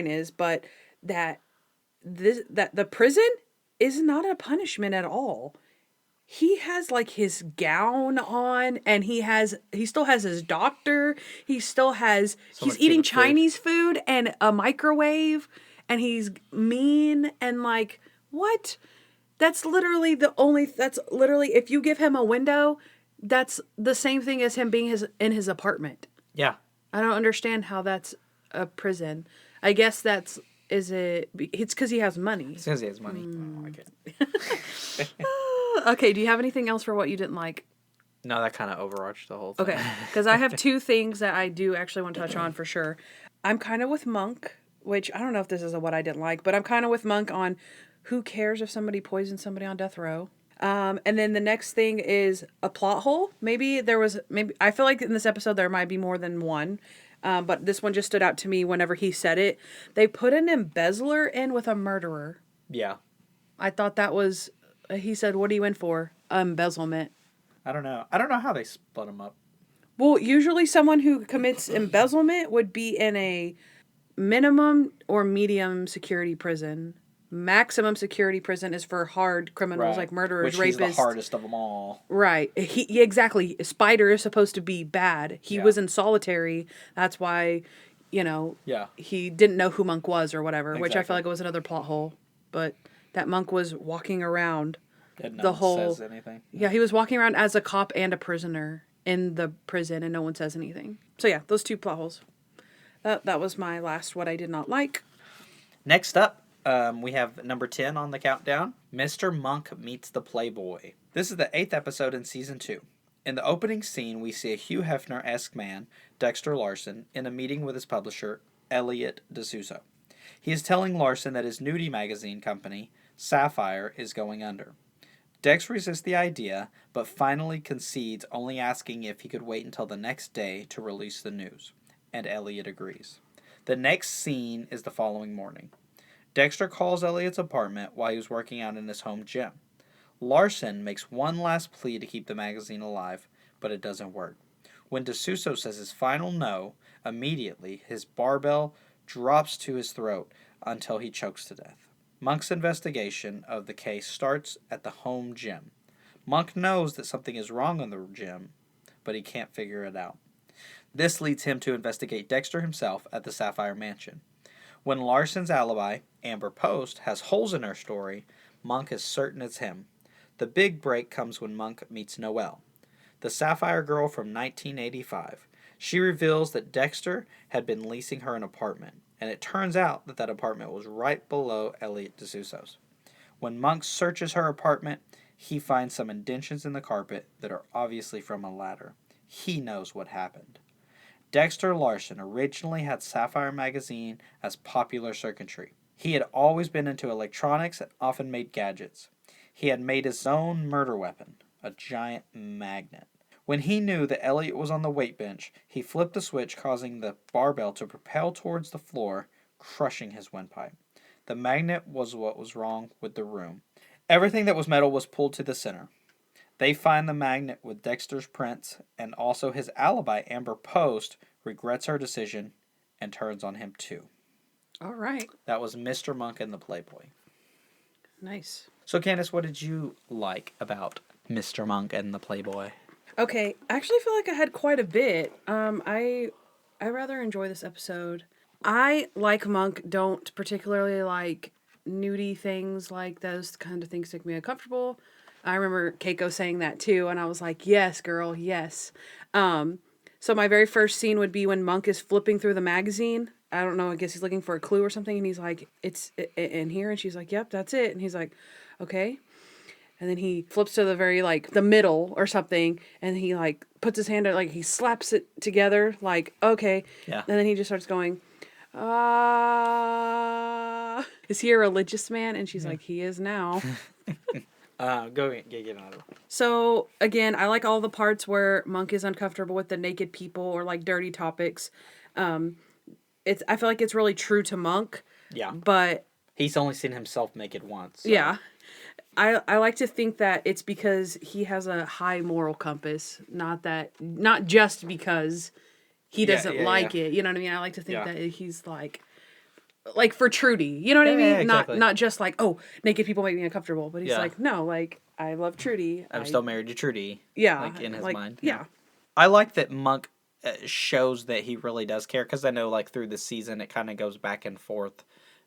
is, but that the prison is not a punishment at all. He has like his gown on, and he still has his doctor. He's eating Chinese food and a microwave, and he's mean and like, what? That's literally if you give him a window, that's the same thing as him being in his apartment. Yeah. I don't understand how that's a prison. I guess it's because he has money. It's because he has money. I don't like it. Okay, do you have anything else for what you didn't like? No, that kind of overarched the whole thing. Okay, because I have 2 things that I do actually want to touch on for sure. I'm kind of with Monk, which I don't know if this is what I didn't like, but I'm kind of with Monk on who cares if somebody poisons somebody on death row. And then the next thing is a plot hole. Maybe I feel like in this episode there might be more than one. But this one just stood out to me whenever he said it. They put an embezzler in with a murderer. Yeah. I thought that was, he said, what are you in for? Embezzlement. I don't know how they split them up. Well, usually someone who commits embezzlement would be in a minimum or medium security prison. Maximum security prison is for hard criminals like murderers, rapists. Which is the hardest of them all. Right. Exactly. Spider is supposed to be bad. He was in solitary. That's why, he didn't know who Monk was or whatever, which I feel like it was another plot hole. But that Monk was walking around says anything. Yeah, he was walking around as a cop and a prisoner in the prison, and no one says anything. So yeah, those 2 plot holes. That was my last what I did not like. Next up. We have number 10 on the countdown. Mr. Monk meets the Playboy. This is the 8th episode in season 2. In the opening scene, we see a Hugh Hefner-esque man, Dexter Larson, in a meeting with his publisher, Elliot DeSusso. He is telling Larson that his nudie magazine company, Sapphire, is going under. Dex resists the idea, but finally concedes, only asking if he could wait until the next day to release the news, and Elliot agrees. The next scene is the following morning. Dexter calls Elliot's apartment while he was working out in his home gym. Larson makes one last plea to keep the magazine alive, but it doesn't work. When DeSusso says his final no, immediately his barbell drops to his throat until he chokes to death. Monk's investigation of the case starts at the home gym. Monk knows that something is wrong in the gym, but he can't figure it out. This leads him to investigate Dexter himself at the Sapphire Mansion. When Larson's alibi, Amber Post, has holes in her story, Monk is certain it's him. The big break comes when Monk meets Noelle, the Sapphire girl from 1985. She reveals that Dexter had been leasing her an apartment, and it turns out that that apartment was right below Elliot DeSusso's. When Monk searches her apartment, he finds some indentions in the carpet that are obviously from a ladder. He knows what happened. Dexter Larson originally had Sapphire magazine as popular circuitry. He had always been into electronics and often made gadgets. He had made his own murder weapon, a giant magnet. When he knew that Elliot was on the weight bench, he flipped the switch, causing the barbell to propel towards the floor, crushing his windpipe. The magnet was what was wrong with the room. Everything that was metal was pulled to the center. They find the magnet with Dexter's prints, and also his alibi, Amber Post, regrets her decision and turns on him too. All right. That was Mr. Monk and the Playboy. Nice. So, Candyce, what did you like about Mr. Monk and the Playboy? Okay, I actually feel like I had quite a bit. I rather enjoy this episode. I, like Monk, don't particularly like nudie things, like those kind of things make me uncomfortable. I remember Keiko saying that too, and I was like, yes, girl, yes. So my very first scene would be when Monk is flipping through the magazine. I don't know, I guess he's looking for a clue or something, and he's like, it's in here, and she's like, yep, that's it. And he's like, okay. And then he flips to the very, like, the middle or something, and he, like, puts his hand out, like, he slaps it together, like, okay. Yeah. And then he just starts going, is he a religious man? And she's like, he is now. Go get another one. So, again, I like all the parts where Monk is uncomfortable with the naked people or, like, dirty topics. I feel like it's really true to Monk. Yeah. But he's only seen himself naked once. So. Yeah. I like to think that it's because he has a high moral compass, not just because he doesn't like it. You know what I mean? I like to think that he's like for Trudy. You know what I mean? Exactly. Not just like, oh, naked people make me uncomfortable, but he's like, no, like, I love Trudy. I'm still married to Trudy. Yeah. Like in his mind. Yeah. I like that Monk shows that he really does care, because I know like through the season it kind of goes back and forth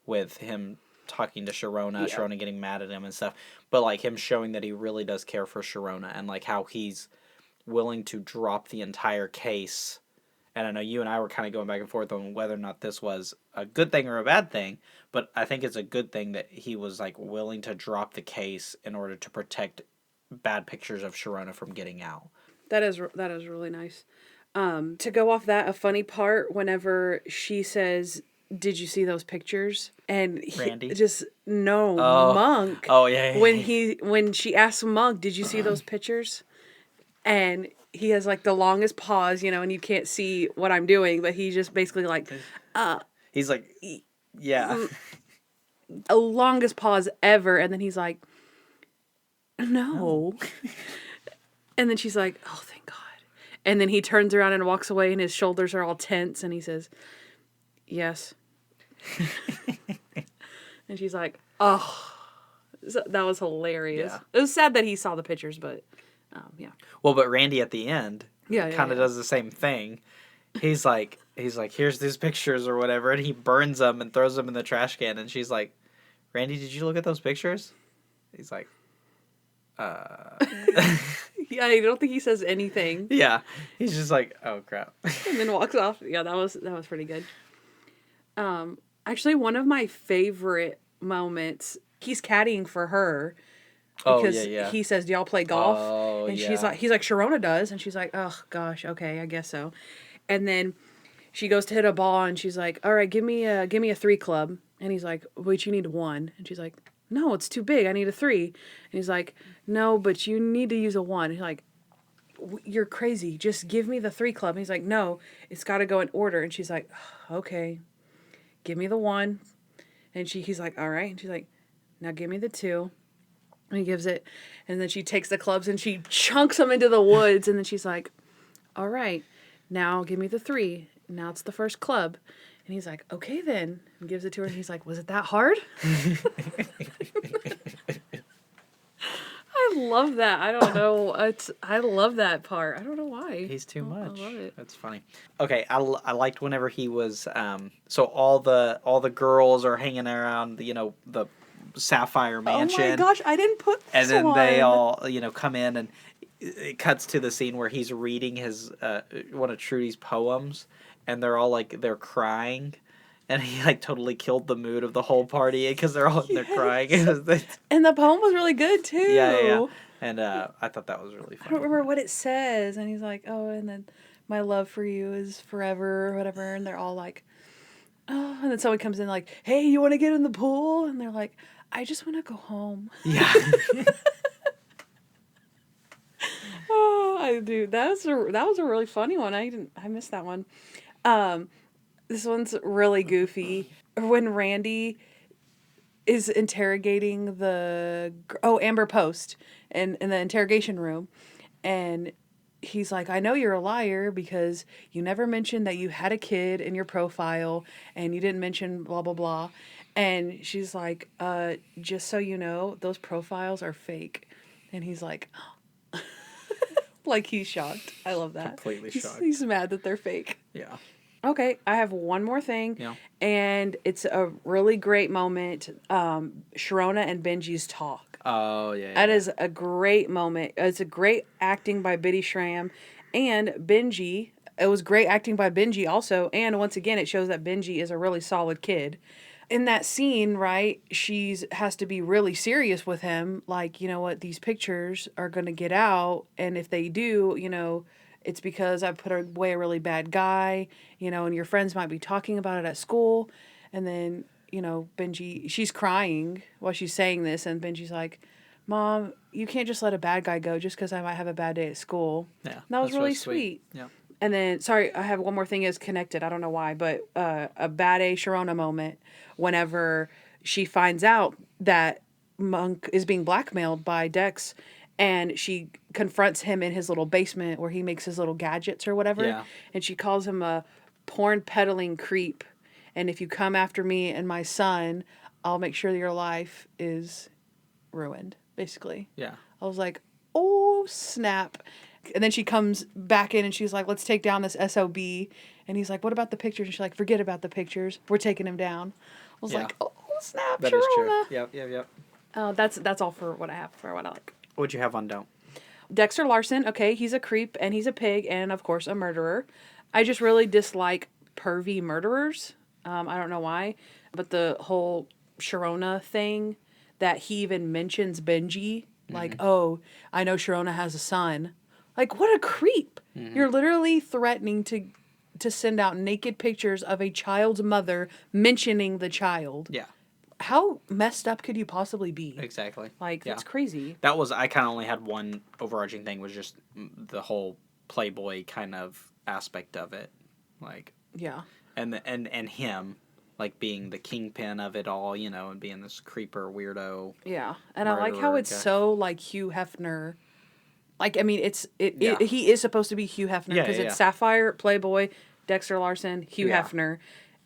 with him talking to Sharona, Sharona getting mad at him and stuff, but like him showing that he really does care for Sharona, and like how he's willing to drop the entire case. And I know you and I were kind of going back and forth on whether or not this was a good thing or a bad thing, but I think it's a good thing that he was like willing to drop the case in order to protect bad pictures of Sharona from getting out. That is really nice. To go off that, a funny part whenever she says, did you see those pictures? And Randy? Monk. Oh yeah. When she asks Monk, did you see those pictures? And he has like the longest pause, and you can't see what I'm doing, but he just basically like, he's like, yeah. A longest pause ever, and then he's like, no. And then she's like, oh, thank God. And then he turns around and walks away, and his shoulders are all tense, and he says, yes. And she's like, oh. So that was hilarious. Yeah. It was sad that he saw the pictures, but yeah. Well, but Randy at the end kind of does the same thing. He's like, here's these pictures or whatever, and he burns them and throws them in the trash can, and she's like, Randy, did you look at those pictures? He's like, Yeah, I don't think he says anything. Yeah. He's just like, oh crap. And then walks off. Yeah, that was pretty good. Actually, one of my favorite moments, he's caddying for her Because yeah. he says, "Do y'all play golf?" Oh, and yeah. he's like, "Sharona does," and she's like, "Oh gosh, okay, I guess so." And then she goes to hit a ball, and she's like, "All right, give me a 3 club," and he's like, "Wait, you need a 1," and she's like, "No, it's too big. I need a 3," and he's like, "No, but you need to use a 1." And he's like, "You're crazy. Just give me the 3 club." And he's like, "No, it's got to go in order," and she's like, "Okay, give me the 1," and he's like, "All right," and she's like, "Now give me the 2." And he gives it, and then she takes the clubs and she chunks them into the woods, and then she's like, "All right, now give me the 3. Now it's the first club." And he's like, "Okay then," and gives it to her, and he's like, "Was it that hard?" I love that. I don't know. I love that part. I don't know why. He's too much. I love it. That's funny. Okay, I liked whenever he was so all the girls are hanging around the Sapphire Mansion. Oh my gosh, I didn't put this and then one. they all come in, and it cuts to the scene where he's reading his one of Trudy's poems, and they're all they're crying. And he totally killed the mood of the whole party because they're all in there crying. And the poem was really good too. Yeah. And I thought that was really funny. I don't remember what it says. And he's like, "Oh, and then my love for you is forever," or whatever. And they're all like, "Oh," and then someone comes in like, "Hey, you want to get in the pool?" And they're like, "I just want to go home." Yeah. Oh, I do. That was a really funny one. I missed that one. This one's really goofy. When Randy is interrogating Amber Post in the interrogation room, and he's like, "I know you're a liar because you never mentioned that you had a kid in your profile, and you didn't mention blah blah blah." And she's like, "Just so you know, those profiles are fake." And he's like, like he's shocked. I love that. Completely shocked. He's mad that they're fake. Yeah. Okay, I have one more thing. Yeah. And it's a really great moment. Sharona and Benji's talk. Oh, yeah. That is a great moment. It's a great acting by Biddy Schramm. And Benji, it was great acting by Benji also. And once again, it shows that Benji is a really solid kid. In that scene, right, has to be really serious with him. Like, you know what, these pictures are going to get out. And if they do, it's because I put away a really bad guy, and your friends might be talking about it at school. And then, Benji, she's crying while she's saying this. And Benji's like, "Mom, you can't just let a bad guy go just because I might have a bad day at school." Yeah. And that was really sweet. Yeah. And then, sorry, I have one more thing is connected. I don't know why, but a bad A Sharona moment whenever she finds out that Monk is being blackmailed by Dex, and she confronts him in his little basement where he makes his little gadgets or whatever. Yeah. And she calls him a porn peddling creep. And if you come after me and my son, I'll make sure that your life is ruined, basically. Yeah. I was like, oh, snap. And then she comes back in and she's like, "Let's take down this SOB." And he's like, "What about the pictures?" And she's like, "Forget about the pictures. We're taking him down." I was like, oh, snap, that Sharona. is true. Yep. Oh, that's all for what I have, for what I like. What'd you have on don't? Dexter Larson, okay, he's a creep and he's a pig and, of course, a murderer. I just really dislike pervy murderers. I don't know why. But the whole Sharona thing, that he even mentions Benji, like, "Oh, I know Sharona has a son." Like, what a creep. Mm-hmm. You're literally threatening to send out naked pictures of a child's mother mentioning the child. Yeah. How messed up could you possibly be? Exactly. Like, that's crazy. I kind of only had one overarching thing, was just the whole Playboy kind of aspect of it. Like, yeah. And him, like, being the kingpin of it all, and being this creeper weirdo. Yeah. And I like how it's so, like, Hugh Hefner. Like, I mean, he is supposed to be Hugh Hefner because it's Sapphire, Playboy, Dexter Larson, Hugh Hefner,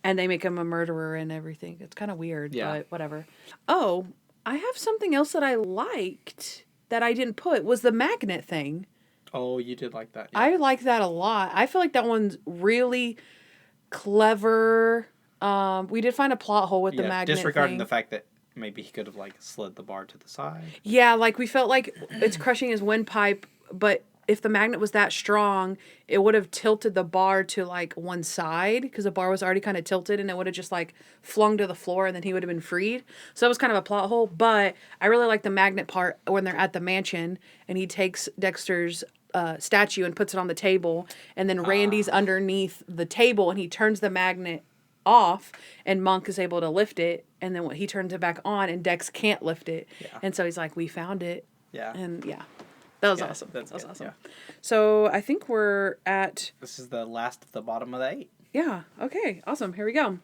and they make him a murderer and everything. It's kind of weird, but whatever. Oh, I have something else that I liked that I didn't put, was the magnet thing. Oh, you did like that. Yeah. I like that a lot. I feel like that one's really clever. We did find a plot hole with the magnet disregarding thing. the fact that maybe he could have, slid the bar to the side. Yeah, we felt like it's crushing his windpipe, but if the magnet was that strong, it would have tilted the bar to like one side because the bar was already kind of tilted, and it would have just like flung to the floor, and then he would have been freed. So that was kind of a plot hole. But I really like the magnet part when they're at the mansion and he takes Dexter's statue and puts it on the table, and then Randy's underneath the table and he turns the magnet off, and Monk is able to lift it, and then he turns it back on and Dex can't lift it. And so he's like, we found it. And that was awesome. That was awesome. So I think we're at... This is the last of the bottom of the 8. Yeah. Okay. Awesome. Here we go.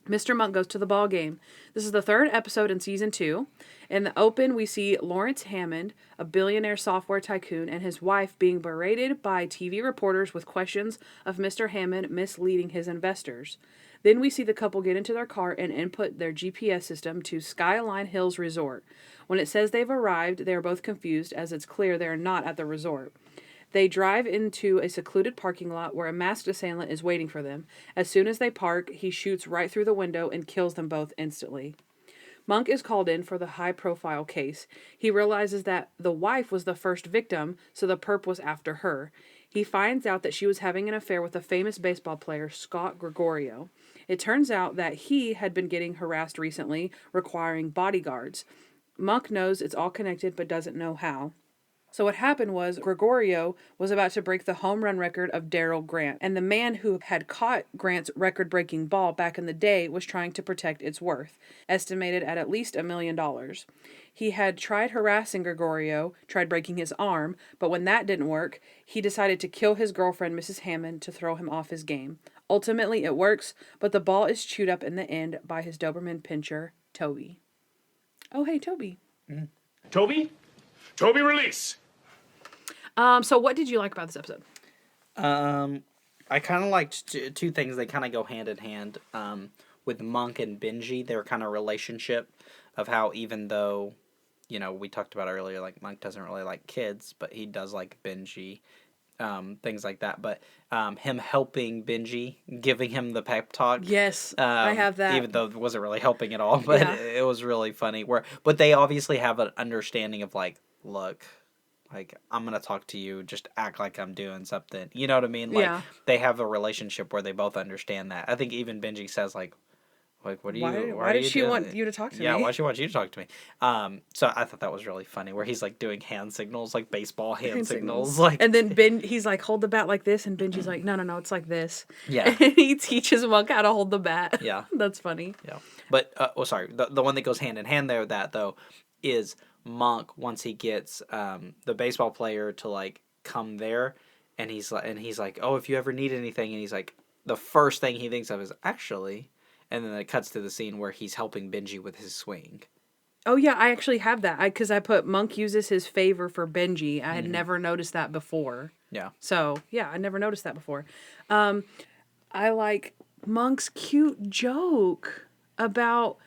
Mr. Monk goes to the ball game. This is the 3rd episode in season 2. In the open, we see Lawrence Hammond, a billionaire software tycoon, and his wife being berated by TV reporters with questions of Mr. Hammond misleading his investors. Then we see the couple get into their car and input their GPS system to Skyline Hills Resort. When it says they've arrived, they are both confused as it's clear they are not at the resort. They drive into a secluded parking lot where a masked assailant is waiting for them. As soon as they park, he shoots right through the window and kills them both instantly. Monk is called in for the high-profile case. He realizes that the wife was the first victim, so the perp was after her. He finds out that she was having an affair with a famous baseball player, Scott Gregorio. It turns out that he had been getting harassed recently, requiring bodyguards. Monk knows it's all connected but doesn't know how. So what happened was Gregorio was about to break the home run record of Darryl Grant, and the man who had caught Grant's record-breaking ball back in the day was trying to protect its worth, estimated at least $1 million. He had tried harassing Gregorio, tried breaking his arm, but when that didn't work, he decided to kill his girlfriend, Mrs. Hammond, to throw him off his game. Ultimately, it works, but the ball is chewed up in the end by his Doberman pinscher, Toby. Oh, hey, Toby. Mm. Toby? Toby, release! So what did you like about this episode? I kind of liked two things. They kind of go hand in hand. With Monk and Benji, their kind of relationship of how even though, you know, we talked about earlier, like Monk doesn't really like kids, but he does like Benji, things like that. But him helping Benji, giving him the pep talk. Yes, I have that. Even though it wasn't really helping at all, but it was really funny. But they obviously have an understanding of like, look, like, I'm going to talk to you, just act like I'm doing something. You know what I mean? Like, they have a relationship where they both understand that. I think even Benji says, like what are you... Why did she want you to talk to me? Yeah, why does she want you to talk to me? So I thought that was really funny, where he's, like, doing hand signals, like baseball hand signals. Like, and then he's like, hold the bat like this, and Benji's like, no, it's like this. Yeah. And he teaches Monk how to hold the bat. Yeah. That's funny. Yeah. But, sorry, the one that goes hand in hand there with that, though, is... Monk, once he gets the baseball player to like come there, and he's like, oh, if you ever need anything, and he's like, the first thing he thinks of is actually, and then it cuts to the scene where he's helping Benji with his swing. Oh yeah, I actually have that because I put Monk uses his favor for Benji. I had never noticed that before. Yeah. So yeah, I never noticed that before. I like Monk's cute joke about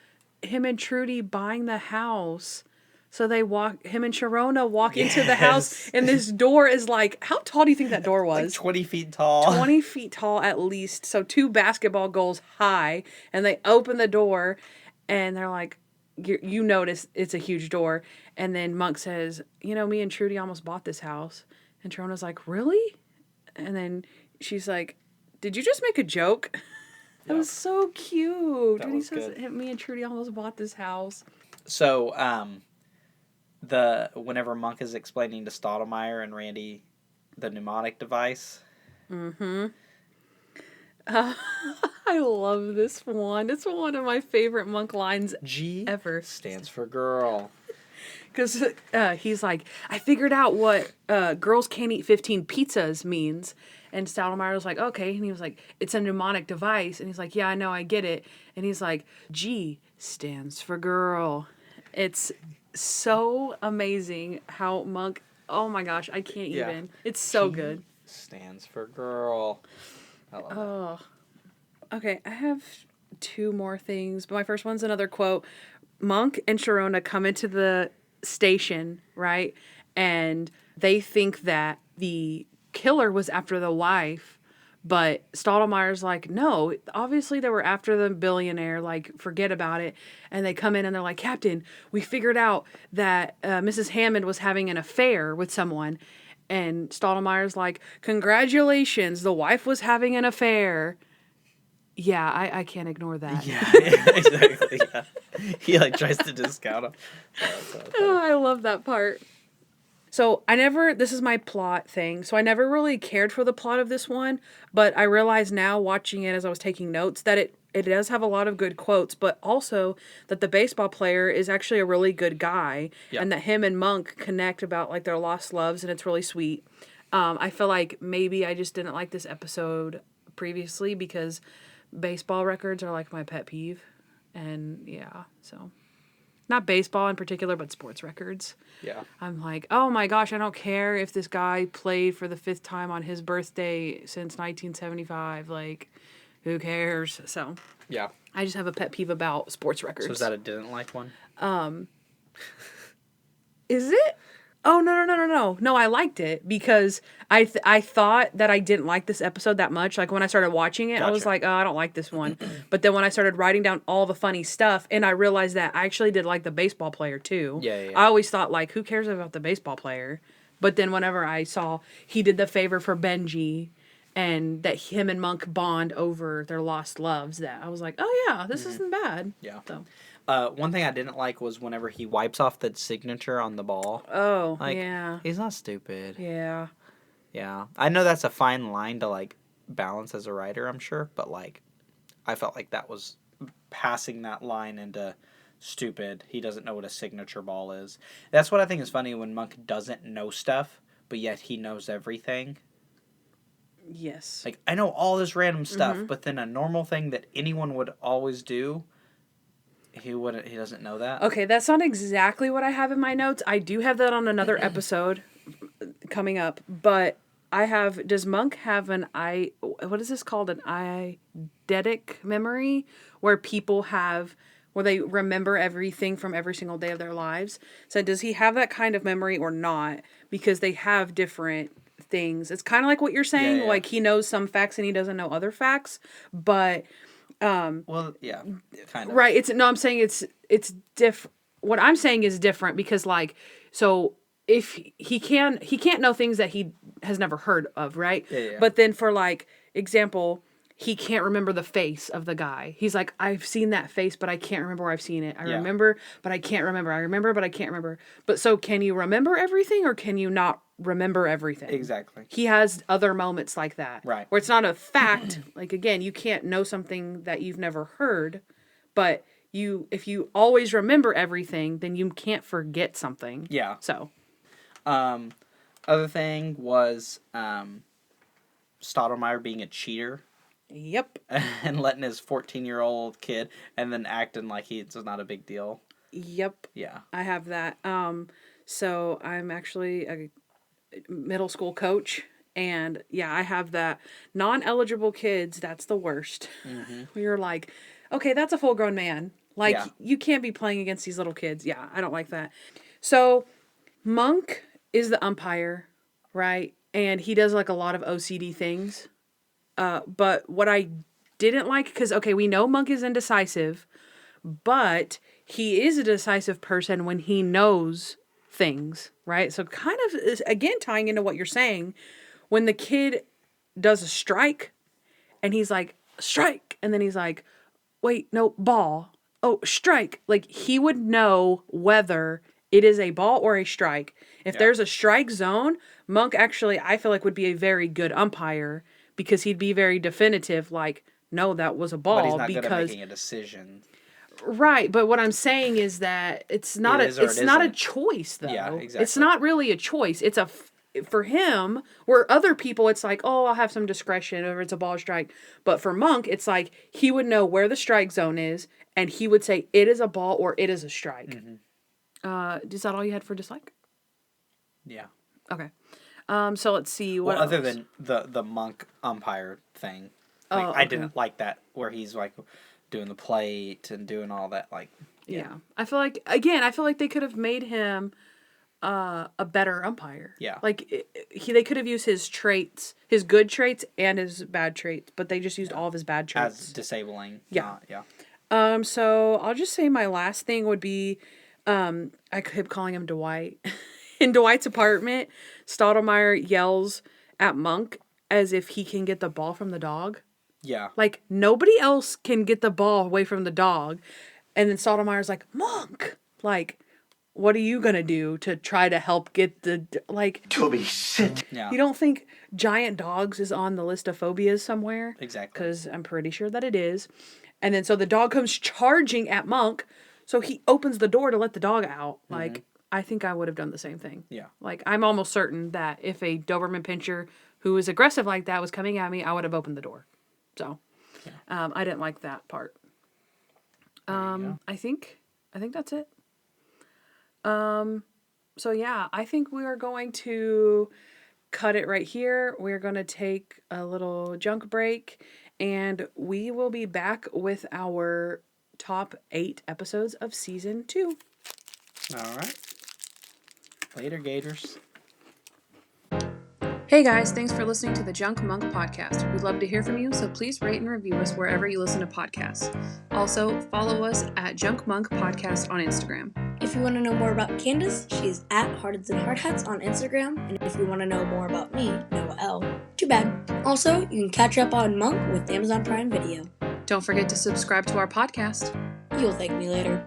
him and Trudy buying the house. So him and Sharona walk into the house, and this door is like, how tall do you think that door was? Like 20 feet tall. 20 feet tall at least. So 2 basketball goals high, and they open the door, and they're like, you notice it's a huge door. And then Monk says, you know, me and Trudy almost bought this house. And Sharona's like, really? And then she's like, did you just make a joke? That was so cute. And he says, me and Trudy almost bought this house. So, whenever Monk is explaining to Stottlemyre and Randy the mnemonic device. Mm-hmm. I love this one. It's one of my favorite Monk lines ever. Stands for girl. Because he's like, I figured out what girls can't eat 15 pizzas means. And Stottlemyre was like, okay. And he was like, it's a mnemonic device. And he's like, yeah, I know, I get it. And he's like, G stands for girl. It's so amazing how Monk, oh my gosh, I can't even. It's so good. Stands for girl. I love it. Okay, I have 2 more things, but my first one's another quote. Monk and Sharona come into the station, right? And they think that the killer was after the wife. But Stottlemyre's like, no, obviously they were after the billionaire, like, forget about it. And they come in and they're like, Captain, we figured out that Mrs. Hammond was having an affair with someone. And Stottlemeyer's like, congratulations, the wife was having an affair. Yeah, I can't ignore that. Yeah, exactly. Yeah. He like tries to discount him. Oh, I love that part. So this is my plot thing. So I never really cared for the plot of this one, but I realize now watching it as I was taking notes that it does have a lot of good quotes, but also that the baseball player is actually a really good guy, and that him and Monk connect about like their lost loves, and it's really sweet. I feel like maybe I just didn't like this episode previously because baseball records are like my pet peeve, and yeah, so. Not baseball in particular, but sports records. Yeah. I'm like, oh my gosh, I don't care if this guy played for the 5th time on his birthday since 1975. Like, who cares? So, Yeah. I just have a pet peeve about sports records. So is that a didn't like one? Is it? Oh, no. No, I liked it because I thought that I didn't like this episode that much. Like, when I started watching it, I was like, oh, I don't like this one. But then when I started writing down all the funny stuff, and I realized that I actually did like the baseball player, too. Yeah. I always thought, like, who cares about the baseball player? But then whenever I saw he did the favor for Benji and that him and Monk bond over their lost loves, that I was like, oh, yeah, this isn't bad. Yeah. So. One thing I didn't like was whenever he wipes off the signature on the ball. Oh, like, yeah. He's not stupid. Yeah. Yeah. I know that's a fine line to, like, balance as a writer, I'm sure. But, like, I felt like that was passing that line into stupid. He doesn't know what a signature ball is. That's what I think is funny when Monk doesn't know stuff, but yet he knows everything. Yes. Like, I know all this random stuff, but then a normal thing that anyone would always do... He doesn't know that. Okay, that's not exactly what I have in my notes. I do have that on another episode coming up, but does Monk have what is this called? An eidetic memory where where they remember everything from every single day of their lives. So does he have that kind of memory or not? Because they have different things. It's kind of like what you're saying. Yeah. Like he knows some facts and he doesn't know other facts, but... well, yeah, kind of. Right. I'm saying it's different. What I'm saying is different because like, so if he can't know things that he has never heard of, right? Yeah. But then for like example, he can't remember the face of the guy. He's like, I've seen that face, but I can't remember where I've seen it. I remember, but I can't remember. I remember, but I can't remember. But so can you remember everything or can you not remember everything? Exactly. He has other moments like that. Right. Where it's not a fact. Like, again, you can't know something that you've never heard, but if you always remember everything, then you can't forget something. Yeah. So. Other thing was Stottlemeyer being a cheater. Yep. And letting his 14-year-old kid and then acting like it's not a big deal. Yep. Yeah. I have that. So I'm actually a middle school coach, and yeah, I have that. Non-eligible kids, that's the worst. You're like, okay, that's a full-grown man. Like, you can't be playing against these little kids. Yeah, I don't like that. So Monk is the umpire, right? And he does like a lot of OCD things. But what I didn't like, because, okay, we know Monk is indecisive, but he is a decisive person when he knows things, right? So kind of, again, tying into what you're saying, when the kid does a strike, and he's like, strike, and then he's like, wait, no, ball. Oh, strike. Like, he would know whether it is a ball or a strike. If there's a strike zone, Monk actually, I feel like, would be a very good umpire, because he'd be very definitive, like, no, that was a ball. But he's not good at making a decision. Right, but what I'm saying is that it's not a choice, though. Yeah, exactly. It's not really a choice. It's for him, where other people, it's like, oh, I'll have some discretion, or it's a ball strike. But for Monk, it's like, he would know where the strike zone is, and he would say, it is a ball or it is a strike. Is that all you had for dislike? Yeah. Okay. So let's see what other else? than the Monk umpire thing. Like, I didn't like that where he's like doing the plate and doing all that, like Yeah. I feel like they could have made him a better umpire. Yeah. Like they could have used his traits, his good traits and his bad traits, but they just used all of his bad traits. As disabling. Yeah. Yeah. So I'll just say my last thing would be I kept calling him Dwight. in Dwight's apartment, Stottlemyre yells at Monk as if he can get the ball from the dog. Yeah. Like, nobody else can get the ball away from the dog. And then Stottlemyre's like, Monk! Like, what are you gonna do to try to help get the, like... Toby, sit. Yeah. You don't think giant dogs is on the list of phobias somewhere? Exactly. Because I'm pretty sure that it is. And then so the dog comes charging at Monk, so he opens the door to let the dog out. Like, I think I would have done the same thing. Yeah. Like, I'm almost certain that if a Doberman Pinscher who was aggressive like that was coming at me, I would have opened the door. So, I didn't like that part. I think that's it. So yeah, I think we are going to cut it right here. We're going to take a little junk break, and we will be back with our top 8 episodes of season 2. All right. Later, Gators. Hey guys, thanks for listening to the Junk Monk podcast. We'd love to hear from you, so please rate and review us wherever you listen to podcasts. Also, follow us at Junk Monk Podcast on Instagram. If you want to know more about Kandyce, she is at Hearteds and Hardhats on Instagram. And if you want to know more about me, Noah L., too bad. Also, you can catch up on Monk with Amazon Prime Video. Don't forget to subscribe to our podcast. You'll thank me later.